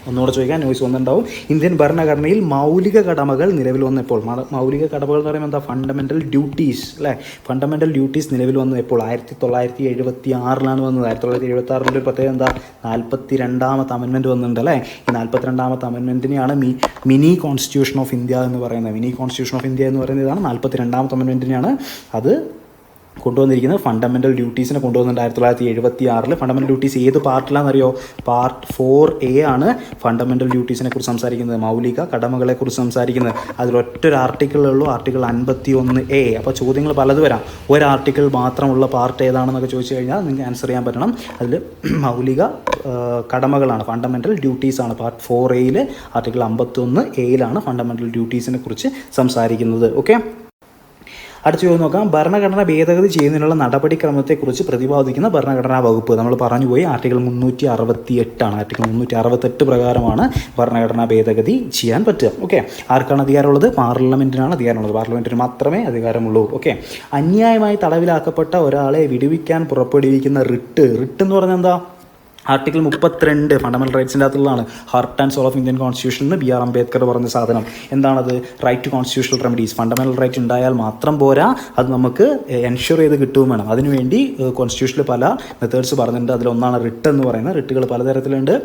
ഒന്നുകൂടെ ചോദിക്കാൻ നോയ്സ് വന്നിട്ടുണ്ടാവും. ഇന്ത്യൻ ഭരണഘടനയിൽ മൗലിക കടമകൾ നിലവിൽ വന്നപ്പോൾ? മൗലിക കടമകൾ എന്ന് പറയുമ്പോൾ എന്താ? ഫണ്ടമെൻ്റൽ ഡ്യൂട്ടീസ് അല്ലേ. ഫണ്ടമെൻ്റൽ ഡ്യൂട്ടീസ് നിലവിൽ വന്നത് എപ്പോൾ? 1976 വന്നത്. 1976 ഒരു പ്രത്യേകത എന്താ? 42ാമത്തെ അമെൻമെൻറ്റ് വന്നിട്ടുണ്ട് അല്ലേ. ഈ 42ാമത്തെ അമെൻമെൻറ്റിനെയാണ് മിനി കോൺസ്റ്റിറ്റ്യൂഷൻ ഓഫ് ഇന്ത്യ എന്ന് പറയുന്നത്. മിനി കോൺസ്റ്റിറ്റ്യൂഷൻ ഓഫ് ഇന്ത്യ എന്ന് പറയുന്നത് ഇതാണ്. 42ാമത്തെ അമെൻമെൻറ്റിനെയാണ് അത് കൊണ്ടുവന്നിരിക്കുന്നത്. ഫണ്ടമെൻ്റൽ ഡ്യൂട്ടീസിനെ കൊണ്ടുവന്നിട്ടുണ്ട് 1976. ഫണ്ടമെൻ്റൽ ഡ്യൂട്ടീസ് ഏത് പാർട്ടിലാണെന്നറിയോ? പാർട്ട് 4A ആണ് ഫണ്ടമെൻ്റൽ ഡ്യൂട്ടീസിനെ കുറിച്ച് സംസാരിക്കുന്നത്, മൗലിക കടമകളെക്കുറിച്ച് സംസാരിക്കുന്നത്. അതിലൊറ്റൊരു ആർട്ടിക്കിളേ ഉള്ളൂ, ആർട്ടിക്കിൾ 51A. അപ്പോൾ ചോദ്യങ്ങൾ പലത് വരാം. ഒരു ആർട്ടിക്കിൾ മാത്രമുള്ള പാർട്ട് ഏതാണെന്നൊക്കെ ചോദിച്ചു കഴിഞ്ഞാൽ നിങ്ങൾക്ക് ആൻസർ ചെയ്യാൻ പറ്റണം. അതിൽ മൗലിക കടമകളാണ്, ഫണ്ടമെൻ്റൽ ഡ്യൂട്ടീസാണ്. Part 4A article 51A fundamental ഡ്യൂട്ടീസിനെ കുറിച്ച് സംസാരിക്കുന്നത്. ഓക്കെ, അടുത്ത ചോദ്യം നോക്കാം. ഭരണഘടന ഭേദഗതി ചെയ്യുന്നതിനുള്ള നടപടിക്രമത്തെക്കുറിച്ച് പ്രതിപാദിക്കുന്ന ഭരണഘടനാ വകുപ്പ്? നമ്മൾ പറഞ്ഞുപോയി ആർട്ടിക്കിൾ 368 ആർട്ടിക്കിൾ 368 പ്രകാരമാണ് ഭരണഘടനാ ഭേദഗതി ചെയ്യാൻ പറ്റുക. ഓക്കെ, ആർക്കാണ് അധികാരമുള്ളത്? പാർലമെൻറ്റിനാണ് അധികാരമുള്ളത്. പാർലമെൻറ്റിന് മാത്രമേ അധികാരമുള്ളൂ. ഓക്കെ, അന്യായമായി തടവിലാക്കപ്പെട്ട ഒരാളെ വിടുവിക്കാൻ പുറപ്പെടുവിക്കുന്ന റിട്ട് എന്ന് പറഞ്ഞാൽ എന്താ? ആർട്ടിക്കിൾ 32 ഫണ്ടമെൻ്റൽ റൈറ്റ്സിൻ്റെ അകത്തുള്ളതാണ്. Heart and soul of Indian constitution എന്ന് BR അംബേദ്കർ പറഞ്ഞ സാധനം എന്താണത്? Right to constitutional remedies. Fundamental right ഉണ്ടായാൽ മാത്രം പോരാ, അത് നമുക്ക് എൻഷുർ ചെയ്ത് കിട്ടുകയും വേണം. അതിനുവേണ്ടി കോൺസ്റ്റിറ്റ്യൂഷനിൽ പല മെത്തേഡ്സ് പറഞ്ഞിട്ടുണ്ട്. അതിലൊന്നാണ് റിട്ട് എന്ന് പറയുന്നത്. റിട്ടുകൾ പലതരത്തിലുണ്ട്.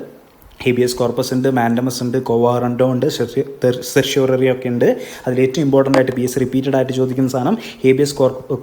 ഹേബിയസ് കോർപ്പസ് ഉണ്ട്, മാൻഡമസ് ഉണ്ട്, കോവാറൻഡോ ഉണ്ട്, സെർഷ്യോററി ഒക്കെ ഉണ്ട്. അതിലേറ്റവും ഇമ്പോർട്ടൻ്റ് ആയിട്ട് PSC റിപ്പീറ്റഡ് ആയിട്ട് ചോദിക്കുന്ന സാധനം ഹേബിയസ്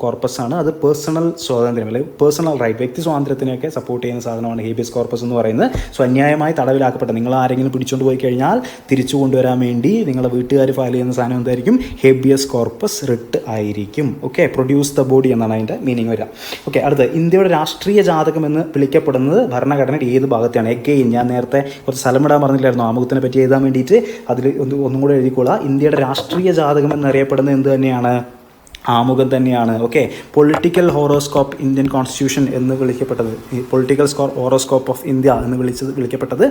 കോർപ്പസ് ആണ്. അത് പേഴ്സണൽ സ്വാതന്ത്ര്യം അല്ലെങ്കിൽ പേഴ്സണൽ റൈറ്റ്, വ്യക്തി സ്വാതന്ത്ര്യത്തിനെയൊക്കെ സപ്പോർട്ട് ചെയ്യുന്ന സാധനമാണ് ഹേബിയസ് കോർപ്പസ് എന്ന് പറയുന്നത്. സോ അന്യായമായി തടവിലാക്കപ്പെട്ട നിങ്ങൾ ആരെങ്കിലും പിടിച്ചുകൊണ്ട് പോയി കഴിഞ്ഞാൽ തിരിച്ചു കൊണ്ടുവരാൻ വേണ്ടി നിങ്ങളെ വീട്ടുകാർ ഫയൽ ചെയ്യുന്ന സാധനം എന്തായിരിക്കും? ഹേബിയസ് കോർപ്പസ് റിട്ട് ആയിരിക്കും. ഓക്കെ, പ്രൊഡ്യൂസ് ദ ബോഡി എന്നാണ് അതിൻ്റെ മീനിങ് വരിക. ഓക്കെ, അടുത്ത് ഇന്ത്യയുടെ രാഷ്ട്രീയ ജാതകം എന്ന് വിളിക്കപ്പെടുന്നത് ഭരണഘടനയുടെ ഏത് ഭാഗത്തെയാണ്? എഗെയിൻ ഞാൻ നേരത്തെ കുറച്ച് സ്ഥലം ഇടാൻ പറഞ്ഞില്ലായിരുന്നു ആമുഖത്തിനെ പറ്റി എഴുതാൻ വേണ്ടിയിട്ട്. അതിൽ ഒന്നും കൂടെ എഴുതിക്കൊള്ളാം. ഇന്ത്യയുടെ രാഷ്ട്രീയ ജാതകം എന്നറിയപ്പെടുന്നത് എന്ത് തന്നെയാണ്? ആമുഖം തന്നെയാണ്. Okay, political horoscope Indian constitution എന്ന് വിളിക്കപ്പെട്ടത്, പൊളിറ്റിക്കൽ ഹോറോസ്കോപ്പ് ഓഫ് ഇന്ത്യ എന്ന് വിളിക്കപ്പെട്ടത്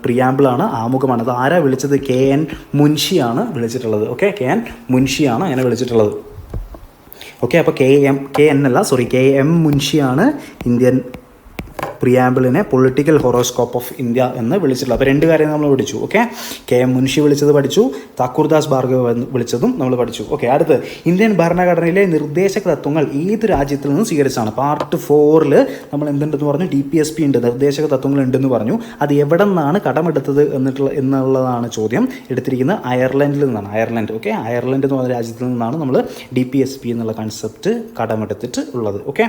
പ്രിയാമ്പിളാണ്, ആമുഖമാണ്. അത് ആരാ വിളിച്ചത്? KN മുൻഷിയാണ് വിളിച്ചിട്ടുള്ളത്. ഓക്കെ, KN മുൻഷിയാണ് അങ്ങനെ വിളിച്ചിട്ടുള്ളത്. ഓക്കെ, അപ്പോൾ KM മുൻഷിയാണ് ഇന്ത്യൻ പ്രിയാമ്പിളിനെ പൊളിറ്റിക്കൽ ഹോറോസ്കോപ്പ് ഓഫ് ഇന്ത്യ എന്ന് വിളിച്ചിട്ടുള്ളത്. അപ്പോൾ രണ്ട് കാര്യം നമ്മൾ പഠിച്ചു. ഓക്കെ, KM മുൻഷി വിളിച്ചത് പഠിച്ചു, താക്കൂർദാസ് ഭാർഗവ് വിളിച്ചതും നമ്മൾ പഠിച്ചു. ഓക്കെ, അടുത്ത് ഇന്ത്യൻ ഭരണഘടനയിലെ നിർദ്ദേശക തത്വങ്ങൾ ഏത് രാജ്യത്തിൽ നിന്ന് സ്വീകരിച്ചാണ്? പാർട്ട് 4 നമ്മൾ എന്തുണ്ടെന്ന് പറഞ്ഞു? DPSP ഉണ്ട്, നിർദ്ദേശക തത്വങ്ങൾ ഉണ്ടെന്ന് പറഞ്ഞു. അത് എവിടെ നിന്നാണ് കടമെടുത്തത് എന്നുള്ളതാണ് ചോദ്യം. എടുത്തിരിക്കുന്നത് അയർലൻഡിൽ നിന്നാണ്. അയർലൻഡ്. ഓക്കെ, അയർലൻഡ് എന്ന് പറഞ്ഞ രാജ്യത്തിൽ നിന്നാണ് നമ്മൾ DPSP എന്നുള്ള കൺസെപ്റ്റ് കടമെടുത്തിട്ട് ഉള്ളത്. ഓക്കെ,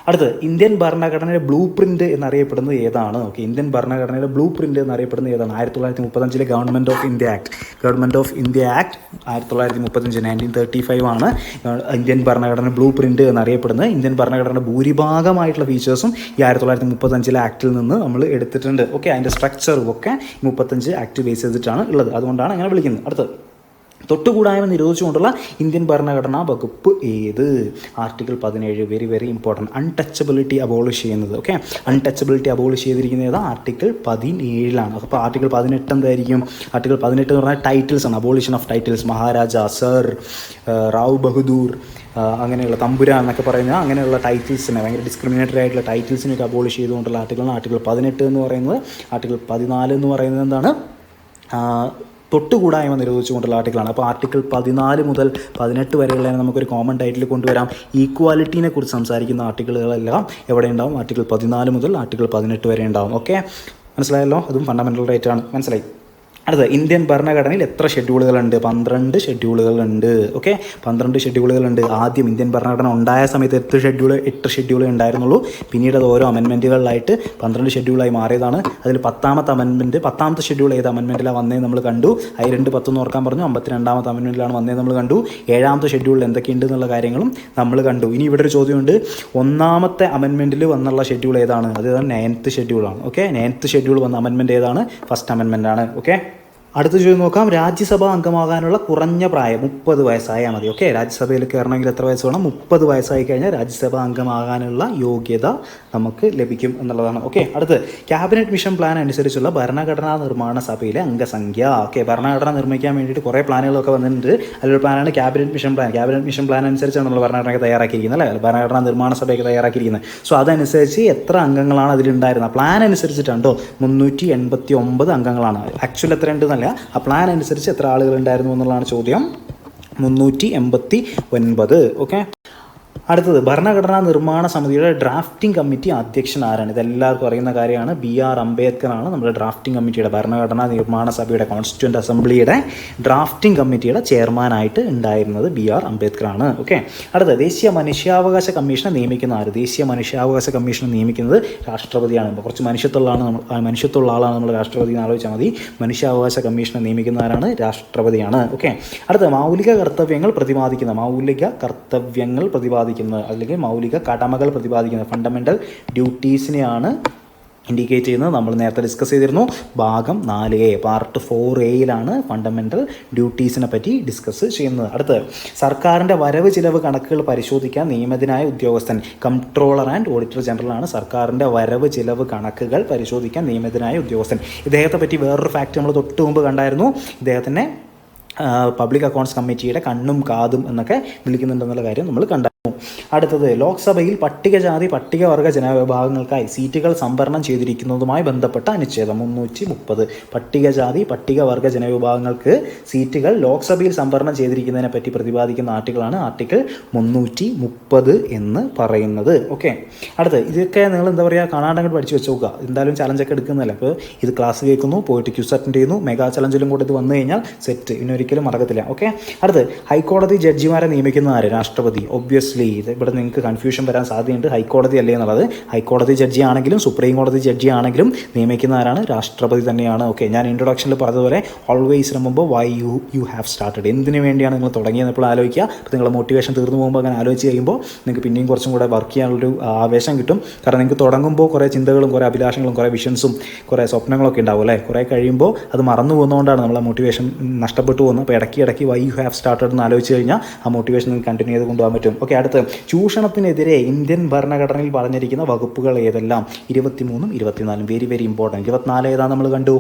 അടുത്ത് ഇന്ത്യൻ ഭരണഘടനയുടെ ബ്ലൂ പ്രിൻ്റ് എന്നറിയപ്പെടുന്നത് ഏതാണ്? ഓക്കെ, ഇന്ത്യൻ ഭരണഘടനയുടെ ബ്ലൂ പ്രിൻ്റ് എന്നറിയപ്പെടുന്നത് ഏതാണ്? 1935 government of India act. Government of India act 1935 1935 ആണ് ഇന്ത്യൻ ഭരണഘടന ബ്ലൂ പ്രിൻ്റ് എന്നറിയപ്പെടുന്നത്. ഇന്ത്യൻ ഭരണഘടനയുടെ ഭൂരിഭാഗമായിട്ടുള്ള ഫീച്ചേഴ്സും ഈ 1935 ആക്ടിൽ നിന്ന് നമ്മൾ എടുത്തിട്ടുണ്ട്. ഓക്കെ, അതിൻ്റെ സ്ട്രക്ചറും ഒക്കെ 35 ആക്ട് ബേസ് ചെയ്തിട്ടാണ് ഉള്ളത്. അതുകൊണ്ടാണ് അങ്ങനെ വിളിക്കുന്നത്. അടുത്ത് തൊട്ടുകൂടായ്മ നിരോധിച്ചുകൊണ്ടുള്ള ഇന്ത്യൻ ഭരണഘടനാ വകുപ്പ് ഏത്? Article 17. Very very important. Untouchability abolish ചെയ്യുന്നത്. ഓക്കെ, അൺടച്ചബിലിറ്റി അബോളിഷ് ചെയ്തിരിക്കുന്നത് ഏതാ? ആർട്ടിക്കിൾ 17 അപ്പോൾ ആർട്ടിക്കിൾ 18 എന്തായിരിക്കും? ആർട്ടിക്കിൾ 18 എന്ന് പറഞ്ഞാൽ ടൈറ്റിൽസ് ആണ്. Abolition of titles. Maharaja, sir, Rao Bahadur, അങ്ങനെയുള്ള തമ്പുരാൻ എന്നൊക്കെ പറയുന്ന അങ്ങനെയുള്ള ടൈറ്റിൽസിനെ, ഭയങ്കര ഡിസ്ക്രിമിനേറ്ററി ആയിട്ടുള്ള ടൈറ്റിൽസിനൊക്കെ അബോളിഷ് ചെയ്തുകൊണ്ടുള്ള ആർട്ടിക്കിളാണ് ആർട്ടിക്കിൾ 18 എന്ന് പറയുന്നത്. ആർട്ടിക്കിൾ 14 എന്ന് പറയുന്നത് എന്താണ്? തൊട്ടുകൂടായ്മ നിരോധിച്ചുകൊണ്ടുള്ള ആർട്ടിക്കിളാണ്. അപ്പോൾ ആർട്ടിക്കിൾ 14 മുതൽ 18 വരെയുള്ള നമുക്കൊരു കോമൺ ടൈറ്റിൽ കൊണ്ടുവരാം. ഈക്വാലിറ്റീനെ കുറിച്ച് സംസാരിക്കുന്ന ആർട്ടിക്കിളുകളെല്ലാം എവിടെ ഉണ്ടാവും? ആർട്ടിക്കിൾ 14 മുതൽ ആർട്ടിക്കിൾ 18 വരെ ഉണ്ടാവും. ഓക്കെ, മനസ്സിലായല്ലോ? അതും ഫണ്ടമെൻ്റൽ റൈറ്റ് ആണ്. മനസ്സിലായി? അടുത്ത ഇന്ത്യൻ ഭരണഘടനയിൽ എത്ര ഷെഡ്യൂളുകളുണ്ട്? 12 ഷെഡ്യൂളുകളുണ്ട്. ഓക്കെ, 12 ഷെഡ്യൂളുകളുണ്ട്. ആദ്യം ഇന്ത്യൻ ഭരണഘടന ഉണ്ടായ സമയത്ത് 8 ഷെഡ്യൂളേ ഉണ്ടായിരുന്നുള്ളൂ. പിന്നീട് അത് ഓരോ അമെൻമെൻറ്റുകളിലായിട്ട് 12 ഷെഡ്യൂളായി മാറിയതാണ്. അതിൽ 10ാമത്തെ ഷെഡ്യൂൾ ഏത് അമെൻമെൻറ്റിലാണ് വന്നേ നമ്മൾ കണ്ടു. അതിൽ 2, 10 ഓർക്കാൻ പറഞ്ഞു. 52ാമത്തെ അമെൻമെൻറ്റിലാണ് വന്നേ നമ്മൾ കണ്ടു. 7ാമത്തെ ഷെഡ്യൂളിൽ എന്തൊക്കെയുണ്ട് എന്നുള്ള കാര്യങ്ങളും നമ്മൾ കണ്ടു. ഇനി ഇവിടെ ഒരു ചോദ്യമുണ്ട്. 1ാമത്തെ അമെൻമെൻറ്റിൽ വന്നുള്ള ഷെഡ്യൂൾ ഏതാണ്? അത് 9th ഷെഡ്യൂളാണ്. ഓക്കെ, 9th ഷെഡ്യൂൾ വന്ന അമെൻമെൻറ്റ് ഏതാണ്? ഫസ്റ്റ് അമെൻമെൻ്റ് ആണ്. ഓക്കെ, അടുത്ത ചോദ്യം നോക്കാം. രാജ്യസഭാ അംഗമാകാനുള്ള കുറഞ്ഞ പ്രായം 30 വയസ്സായാൽ മതി. ഓക്കെ, രാജ്യസഭയിൽ കയറണമെങ്കിൽ എത്ര വയസ്സ് വേണം? 30 വയസ്സായി കഴിഞ്ഞാൽ രാജ്യസഭാ അംഗമാകാനുള്ള യോഗ്യത നമുക്ക് ലഭിക്കും എന്നുള്ളതാണ്. ഓക്കെ, അടുത്ത് ക്യാബിനറ്റ് മിഷൻ പ്ലാൻ അനുസരിച്ചുള്ള ഭരണഘടനാ നിർമ്മാണ സഭയിലെ അംഗസംഖ്യ. ഓക്കെ, ഭരണഘടന നിർമ്മിക്കാൻ വേണ്ടിയിട്ട് കുറേ പ്ലാനുകളൊക്കെ വന്നിട്ടുണ്ട്. അതിലൊരു പ്ലാനാണ് cabinet mission plan. Cabinet mission plan അനുസരിച്ചാണ് നമ്മൾ ഭരണഘടനയൊക്കെ തയ്യാറാക്കിയിരിക്കുന്നത്, അല്ലേ? ഭരണഘടനാ നിർമ്മാണ സഭയൊക്കെ തയ്യാറാക്കിയിരിക്കുന്നത്. സോ അതനുസരിച്ച് എത്ര അംഗങ്ങളാണ് അതിലുണ്ടായിരുന്നത്? പ്ലാൻ അനുസരിച്ചിട്ടുണ്ടോ 389 അംഗങ്ങളാണ്. ആക്ച്വൽ എത്ര ഉണ്ടെന്നല്ല, ആ പ്ലാൻ അനുസരിച്ച് എത്ര ആളുകൾ ഉണ്ടായിരുന്നു എന്നുള്ളതാണ് ചോദ്യം. 389. ഓക്കെ, അടുത്തത് ഭരണഘടനാ നിർമ്മാണ സമിതിയുടെ ഡ്രാഫ്റ്റിംഗ് കമ്മിറ്റി അധ്യക്ഷൻ ആരാണ്? ഇതെല്ലാവർക്കും അറിയുന്ന കാര്യമാണ്. BR അംബേദ്കർ ആണ് നമ്മുടെ ഡ്രാഫ്റ്റിംഗ് കമ്മിറ്റിയുടെ, ഭരണഘടനാ നിർമ്മാണ സഭയുടെ, കോൺസ്റ്റിറ്റ്യൂവൻ്റ് അസംബ്ലിയുടെ ഡ്രാഫ്റ്റിംഗ് കമ്മിറ്റിയുടെ ചെയർമാനായിട്ട് ഉണ്ടായിരുന്നത് BR അംബേദ്കർ ആണ്. ഓക്കെ, അടുത്തത് ദേശീയ മനുഷ്യാവകാശ കമ്മീഷനെ നിയമിക്കുന്ന ആര്? ദേശീയ മനുഷ്യാവകാശ കമ്മീഷനെ നിയമിക്കുന്നത് രാഷ്ട്രപതിയാണ്. കുറച്ച് മനുഷ്യത്വമുള്ള ആളാണ് നമ്മൾ രാഷ്ട്രപതി എന്ന് ആലോചിച്ചാൽ മതി. മനുഷ്യാവകാശ കമ്മീഷനെ നിയമിക്കുന്ന ആരാണ്? രാഷ്ട്രപതിയാണ്. ഓക്കെ, അടുത്ത മൗലിക കർത്തവ്യങ്ങൾ പ്രതിപാദിക്കുന്ന അല്ലെങ്കിൽ മൗലിക കടമകൾ പ്രതിപാദിക്കുന്ന ഫണ്ടമെൻ്റൽ ഡ്യൂട്ടീസിനെയാണ് ഇൻഡിക്കേറ്റ് ചെയ്യുന്നത്. നമ്മൾ നേരത്തെ ഡിസ്കസ് ചെയ്തിരുന്നു. ഭാഗം 4A പാർട്ട് 4A ഫണ്ടമെൻ്റൽ ഡ്യൂട്ടീസിനെ പറ്റി ഡിസ്കസ് ചെയ്യുന്നത്. അടുത്ത് സർക്കാരിൻ്റെ വരവ് ചിലവ് കണക്കുകൾ പരിശോധിക്കാൻ നിയമിതനായ ഉദ്യോഗസ്ഥൻ കംട്രോളർ ആൻഡ് ഓഡിറ്റർ ജനറലാണ്. സർക്കാരിൻ്റെ വരവ് ചിലവ് കണക്കുകൾ പരിശോധിക്കാൻ നിയമിതനായ ഉദ്യോഗസ്ഥൻ. ഇദ്ദേഹത്തെ പറ്റി വേറൊരു ഫാക്റ്റ് നമ്മൾ തൊട്ട് മുമ്പ് കണ്ടായിരുന്നു. ഇദ്ദേഹത്തിനെ പബ്ലിക് അക്കൗണ്ട്സ് കമ്മിറ്റിയുടെ കണ്ണും കാതും എന്നൊക്കെ വിളിക്കുന്നുണ്ടെന്നുള്ള കാര്യം നമ്മൾ കണ്ടായിരുന്നു. അടുത്തത് ലോക്സഭയിൽ പട്ടികജാതി പട്ടികവർഗ ജനവിഭാഗങ്ങൾക്കായി സീറ്റുകൾ സംവരണം ചെയ്തിരിക്കുന്നതുമായി ബന്ധപ്പെട്ട അനുച്ഛേദം 330. പട്ടികജാതി പട്ടികവർഗ ജനവിഭാഗങ്ങൾക്ക് സീറ്റുകൾ ലോക്സഭയിൽ സംവരണം ചെയ്തിരിക്കുന്നതിനെ പറ്റി പ്രതിപാദിക്കുന്ന ആർട്ടിക്കിളാണ് ആർട്ടിക്കിൾ 330 എന്ന് പറയുന്നത്. ഓക്കെ, അടുത്ത് ഇതൊക്കെ നിങ്ങൾ എന്താ പറയുക കാണാണ്ടങ്ങോട്ട് പഠിച്ച് വെച്ച് നോക്കുക. എന്തായാലും ചലഞ്ചൊക്കെ എടുക്കുന്നതല്ല. അപ്പോൾ ഇത് ക്ലാസ് കേൾക്കുന്നു, പോയിട്ട് ക്യൂസ് അറ്റൻഡ് ചെയ്യുന്നു, മെഗാ ചലഞ്ചിലും കൂടെ ഇത് വന്നു കഴിഞ്ഞാൽ സെറ്റ്, ഇന്നൊരിക്കലും മറക്കത്തില്ല. ഓക്കെ, അടുത്ത് ഹൈക്കോടതി ജഡ്ജിമാരെ നിയമിക്കുന്ന ആര്? രാഷ്ട്രപതി. ഒബ്വിയസ്ലി ഇത് ഇവിടെ നിങ്ങൾക്ക് കൺഫ്യൂഷൻ വരാൻ സാധ്യതയുണ്ട്. ഹൈക്കോടതി അല്ലേ എന്നുള്ളത്. ഹൈക്കോടതി ജഡ്ജി ആണെങ്കിലും സുപ്രീം കോടതി ജഡ്ജി ആണെങ്കിലും നിയമിക്കുന്ന ആരാണ്? രാഷ്ട്രപതി തന്നെയാണ്. ഓക്കെ, ഞാൻ ഇൻട്രൊഡക്ഷനിൽ പറഞ്ഞതുപോലെ always remember why you have started. എന്തിനു വേണ്ടിയാണ് നിങ്ങൾ തുടങ്ങിയത് ഇപ്പോൾ ആലോചിക്കുക. അപ്പോൾ നിങ്ങളുടെ മോട്ടിവേഷൻ തീർന്നു പോകുമ്പോൾ അങ്ങനെ ആലോചിച്ച് കഴിയുമ്പോൾ നിങ്ങൾക്ക് പിന്നെയും കുറച്ചും കൂടെ വർക്ക് ചെയ്യാനുള്ളൊരു ആവേശം കിട്ടും. കാരണം നിങ്ങൾക്ക് തുടങ്ങുമ്പോൾ കുറേ ചിന്തകളും കുറേ അഭിലാഷങ്ങളും കുറേ വിഷൻസും കുറേ സ്വപ്നങ്ങളൊക്കെ ഉണ്ടാവും അല്ലേ. കുറേ കഴിയുമ്പോൾ അത് മറന്നു പോകുന്നതുകൊണ്ടാണ് നമ്മളെ മോട്ടിവേഷൻ നഷ്ടപ്പെട്ടു പോകുന്നത്. അപ്പോൾ ഇടയ്ക്ക് വൈ യു ഹാവ് സ്റ്റാർട്ടഡ് എന്ന് ആലോചിച്ച് കഴിഞ്ഞാൽ ആ മോട്ടിവേഷൻ നിങ്ങൾക്ക് കണ്ടിന്യൂ ചെയ്ത് കൊണ്ടുപോകാൻ പറ്റും. ഓക്കെ, അടുത്ത് ചൂഷണത്തിനെതിരെ ഇന്ത്യൻ ഭരണഘടനയിൽ പറഞ്ഞിരിക്കുന്ന വകുപ്പുകൾ ഏതെല്ലാം? 23ഉം 24. Very very important. 24 ഏതാ നമ്മൾ കണ്ടു?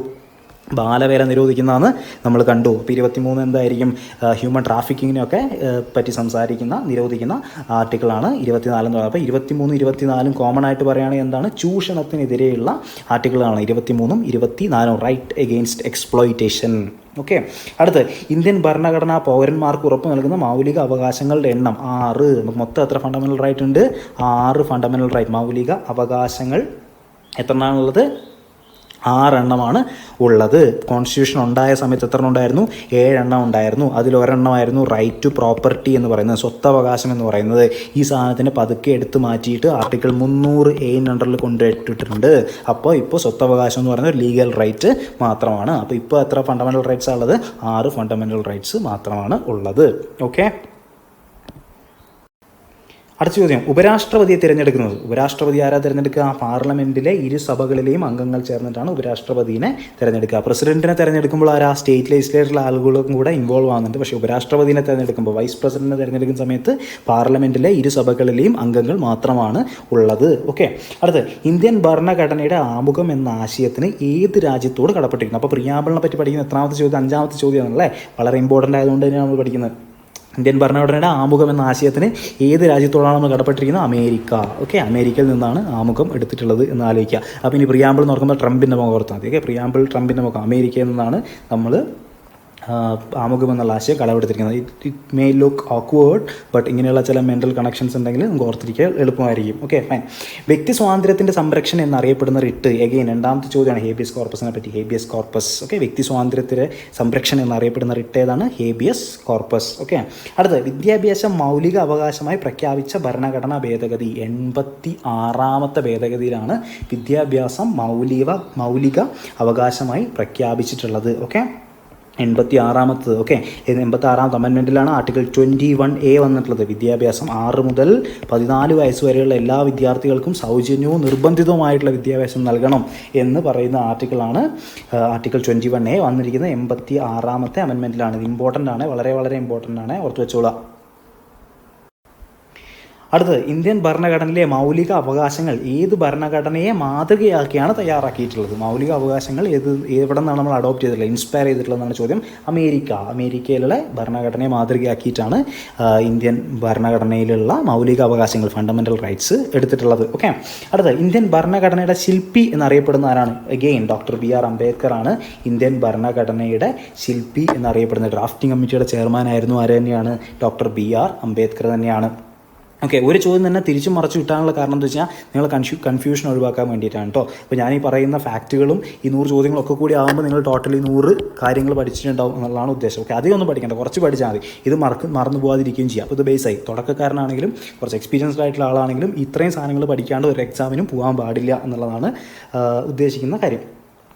ബാലവേല നിരോധിക്കുന്നതാണ് നമ്മൾ കണ്ടു. അപ്പോൾ 23 എന്തായിരിക്കും? ഹ്യൂമൻ ട്രാഫിക്കിങ്ങിനെയൊക്കെ പറ്റി നിരോധിക്കുന്ന ആർട്ടിക്കിളാണ് 24 എന്ന് പറയുന്നത്. അപ്പോൾ 23, 24 കോമൺ ആയിട്ട് പറയുകയാണെങ്കിൽ എന്താണ്? ചൂഷണത്തിനെതിരെയുള്ള ആർട്ടിക്കിളാണ് 23ഉം 24. Right against exploitation. ഓക്കെ, അടുത്ത് ഇന്ത്യൻ ഭരണഘടന പൗരന്മാർക്ക് ഉറപ്പ് നൽകുന്ന മൗലിക അവകാശങ്ങളുടെ എണ്ണം 6. നമുക്ക് മൊത്തം എത്ര ഫണ്ടമെൻ്റൽ റൈറ്റ് ഉണ്ട്? 6 ഫണ്ടമെൻ്റൽ റൈറ്റ്. മൗലിക അവകാശങ്ങൾ എത്രണ്ണാണുള്ളത്? 6 എണ്ണമാണ് ഉള്ളത്. കോൺസ്റ്റിറ്റ്യൂഷൻ ഉണ്ടായ സമയത്ത് എത്ര ഉണ്ടായിരുന്നു? 7 എണ്ണം ഉണ്ടായിരുന്നു. അതിലൊരെണ്ണമായിരുന്നു റൈറ്റ് ടു പ്രോപ്പർട്ടി എന്ന് പറയുന്നത്, സ്വത്തവകാശം എന്ന് പറയുന്നത്. ഈ സാധനത്തിന് പതുക്കെ എടുത്ത് മാറ്റിയിട്ട് ആർട്ടിക്കിൾ 300A അണ്ടറിൽ കൊണ്ടിട്ടിട്ടുണ്ട്. അപ്പോൾ ഇപ്പോൾ സ്വത്തവകാശം എന്ന് പറയുന്നത് ഒരു ലീഗൽ റൈറ്റ് മാത്രമാണ്. അപ്പോൾ ഇപ്പോൾ എത്ര ഫണ്ടമെൻ്റൽ റൈറ്റ്സ് ഉള്ളത്? 6 ഫണ്ടമെൻ്റൽ റൈറ്റ്സ് മാത്രമാണ് ഉള്ളത്. ഓക്കെ, അടുത്ത ചോദ്യം, ഉപരാഷ്ട്രപതിയെ തിരഞ്ഞെടുക്കുന്നത്. ഉപരാഷ്ട്രപതി ആരാ തിരഞ്ഞെടുക്കുക? പാർലമെൻറ്റിലെ ഇരു സഭകളിലെയും അംഗങ്ങൾ ചേർന്നിട്ടാണ് ഉപരാഷ്ട്രപതിയെ തിരഞ്ഞെടുക്കുക. പ്രസിഡന്റിനെ തിരഞ്ഞെടുക്കുമ്പോൾ ആരാ? സ്റ്റേറ്റ് ലെജിസ്ലേറ്ററിലെ ആളുകളും കൂടെ ഇൻവോൾവ് ആകുന്നുണ്ട്. പക്ഷേ ഉപരാഷ്ട്രപതിയെ തിരഞ്ഞെടുക്കുമ്പോൾ, വൈസ് പ്രസിഡന്റിനെ തിരഞ്ഞെടുക്കുന്ന സമയത്ത് പാർലമെൻറ്റിലെ ഇരു സഭകളിലെയും അംഗങ്ങൾ മാത്രമാണ് ഉള്ളത്. ഓക്കെ, അടുത്ത് ഇന്ത്യൻ ഭരണഘടനയുടെ ആമുഖം എന്ന ആശയത്തിന് ഏത് രാജ്യത്തോട് കടപ്പെട്ടിരിക്കുന്നു? അപ്പോൾ പ്രിയാമ്പിളിനെ പറ്റി പഠിക്കുന്ന എത്രാമത്തെ ചോദ്യം? 5ാമത്തെ ചോദ്യമാണല്ലേ. വളരെ ഇമ്പോർട്ടൻ്റ് ആയതുകൊണ്ട് തന്നെയാണ് നമ്മൾ പഠിക്കുന്നത്. ഇന്ത്യൻ ഭരണഘടനയുടെ ആമുഖം എന്ന ആശയത്തിന് ഏത് രാജ്യത്തോടാണ് നമ്മൾ കടപ്പെട്ടിരിക്കുന്നത്? അമേരിക്ക. ഓക്കെ, അമേരിക്കയിൽ നിന്നാണ് ആമുഖം എടുത്തിട്ടുള്ളത് എന്ന് ആലോചിക്കുക. അപ്പോൾ ഇനി പ്രിയാമ്പിൾ എന്ന് നോക്കുമ്പോൾ ട്രംപിൻ്റെ മുഖം ഓർത്താൽ മതി. ഓക്കെ, പ്രിയാമ്പിൾ ട്രംപിൻ്റെ മുഖം. അമേരിക്കയിൽ നിന്നാണ് നമ്മൾ ആമുഖം എന്നുള്ള ആശയം കടമെടുത്തിരിക്കുന്നത്. It may look awkward, but ഇങ്ങനെയുള്ള ചില മെൻ്റൽ കണക്ഷൻസ് ഉണ്ടെങ്കിൽ നമുക്ക് ഓർത്തിരിക്കാൻ എളുപ്പമായിരിക്കും. Okay, fine. വ്യക്തി സ്വാതന്ത്ര്യത്തിൻ്റെ സംരക്ഷണം എന്നറിയപ്പെടുന്ന റിട്ട്. എഗെയിൻ 2ാമത്തെ ചോദ്യമാണ് ഹേബിയസ് കോർപ്പസിനെ പറ്റി. Habeas corpus. ഓക്കെ, വ്യക്തി സ്വാതന്ത്ര്യത്തിൻ്റെ സംരക്ഷണം എന്നറിയപ്പെടുന്ന റിട്ട് ഏതാണ്? Habeas corpus. ഓക്കെ, അടുത്ത് വിദ്യാഭ്യാസം മൗലിക അവകാശമായി പ്രഖ്യാപിച്ച ഭരണഘടനാ ഭേദഗതി. 86ാമത്തെ ഭേദഗതിയിലാണ് വിദ്യാഭ്യാസം മൗലിക അവകാശമായി പ്രഖ്യാപിച്ചിട്ടുള്ളത്. ഓക്കെ, 86ാമത്തത്. ഓക്കെ, 86ാമത്തെ അമെൻമെൻറ്റിലാണ് ആർട്ടിക്കിൾ 21A വന്നിട്ടുള്ളത്. വിദ്യാഭ്യാസം 6 മുതൽ 14 വയസ്സ് വരെയുള്ള എല്ലാ വിദ്യാർത്ഥികൾക്കും സൗജന്യവും നിർബന്ധിതവുമായിട്ടുള്ള വിദ്യാഭ്യാസം നൽകണം എന്ന് പറയുന്ന ആർട്ടിക്കിളാണ് ആർട്ടിക്കിൾ 21A വന്നിരിക്കുന്നത് 86ാമത്തെ അമെൻമെൻറ്റിലാണ്. ഇത് ഇമ്പോർട്ടൻ്റ് ആണ്, വളരെ വളരെ ഇമ്പോർട്ടൻ്റ് ആണ്, ഓർത്ത് വെച്ചോളാം. അടുത്തത് ഇന്ത്യൻ ഭരണഘടനയിലെ മൗലിക അവകാശങ്ങൾ ഏത് ഭരണഘടനയെ മാതൃകയാക്കിയാണ് തയ്യാറാക്കിയിട്ടുള്ളത്? മൗലിക അവകാശങ്ങൾ എവിടെ നിന്നാണ് നമ്മൾ അഡോപ്റ്റ് ചെയ്തിട്ടുള്ളത്, ഇൻസ്പയർ ചെയ്തിട്ടുള്ളതെന്നാണ് ചോദ്യം. അമേരിക്കയിലുള്ള ഭരണഘടനയെ മാതൃകയാക്കിയിട്ടാണ് ഇന്ത്യൻ ഭരണഘടനയിലുള്ള മൗലിക അവകാശങ്ങൾ ഫണ്ടമെൻ്റൽ റൈറ്റ്സ് എടുത്തിട്ടുള്ളത്. ഓക്കെ, അടുത്തത് ഇന്ത്യൻ ഭരണഘടനയുടെ ശില്പി എന്നറിയപ്പെടുന്ന ആരാണ്? അഗെയിൻ ഡോക്ടർ BR അംബേദ്കർ ആണ് ഇന്ത്യൻ ഭരണഘടനയുടെ ശില്പി എന്നറിയപ്പെടുന്നത്. ഡ്രാഫ്റ്റിംഗ് കമ്മിറ്റിയുടെ ചെയർമാനായിരുന്നു ആര് തന്നെയാണ്? ഡോക്ടർ BR അംബേദ്കർ തന്നെയാണ്. ഓക്കെ, ഒരു ചോദ്യം തന്നെ തിരിച്ചും മറച്ചു കിട്ടാനുള്ള കാരണം എന്താ വെച്ചാൽ നിങ്ങൾ കൺഫ്യൂഷൻ ഒഴിവാക്കാൻ വേണ്ടിയിട്ടാണ് കേട്ടോ. അപ്പോൾ ഞാൻ ഈ പറയുന്ന ഫാക്റ്റുകളും ഈ 100 ചോദ്യങ്ങളൊക്കെ കൂടി ആകുമ്പോൾ നിങ്ങൾ ടോട്ടലി 100 കാര്യങ്ങൾ പഠിച്ചിട്ടുണ്ടാവും എന്നുള്ളതാണ് ഉദ്ദേശം. ഓക്കെ, അധികം ഒന്നും പഠിക്കേണ്ട, കുറച്ച് പഠിച്ചാൽ മതി. ഇത് മറന്നു പോകാതിരിക്കുകയും ചെയ്യാം. അപ്പോൾ ഇത് ബേസായി തുടക്കക്കാരനാണെങ്കിലും കുറച്ച് എക്സ്പീരിയൻസ്ഡ് ആയിട്ടുള്ള ആളാണെങ്കിലും ഇത്രയും സാധനങ്ങൾ പഠിക്കാണ്ട് ഒരു എക്സാമിനും പോകാൻ പാടില്ല എന്നുള്ളതാണ് ഉദ്ദേശിക്കുന്ന കാര്യം.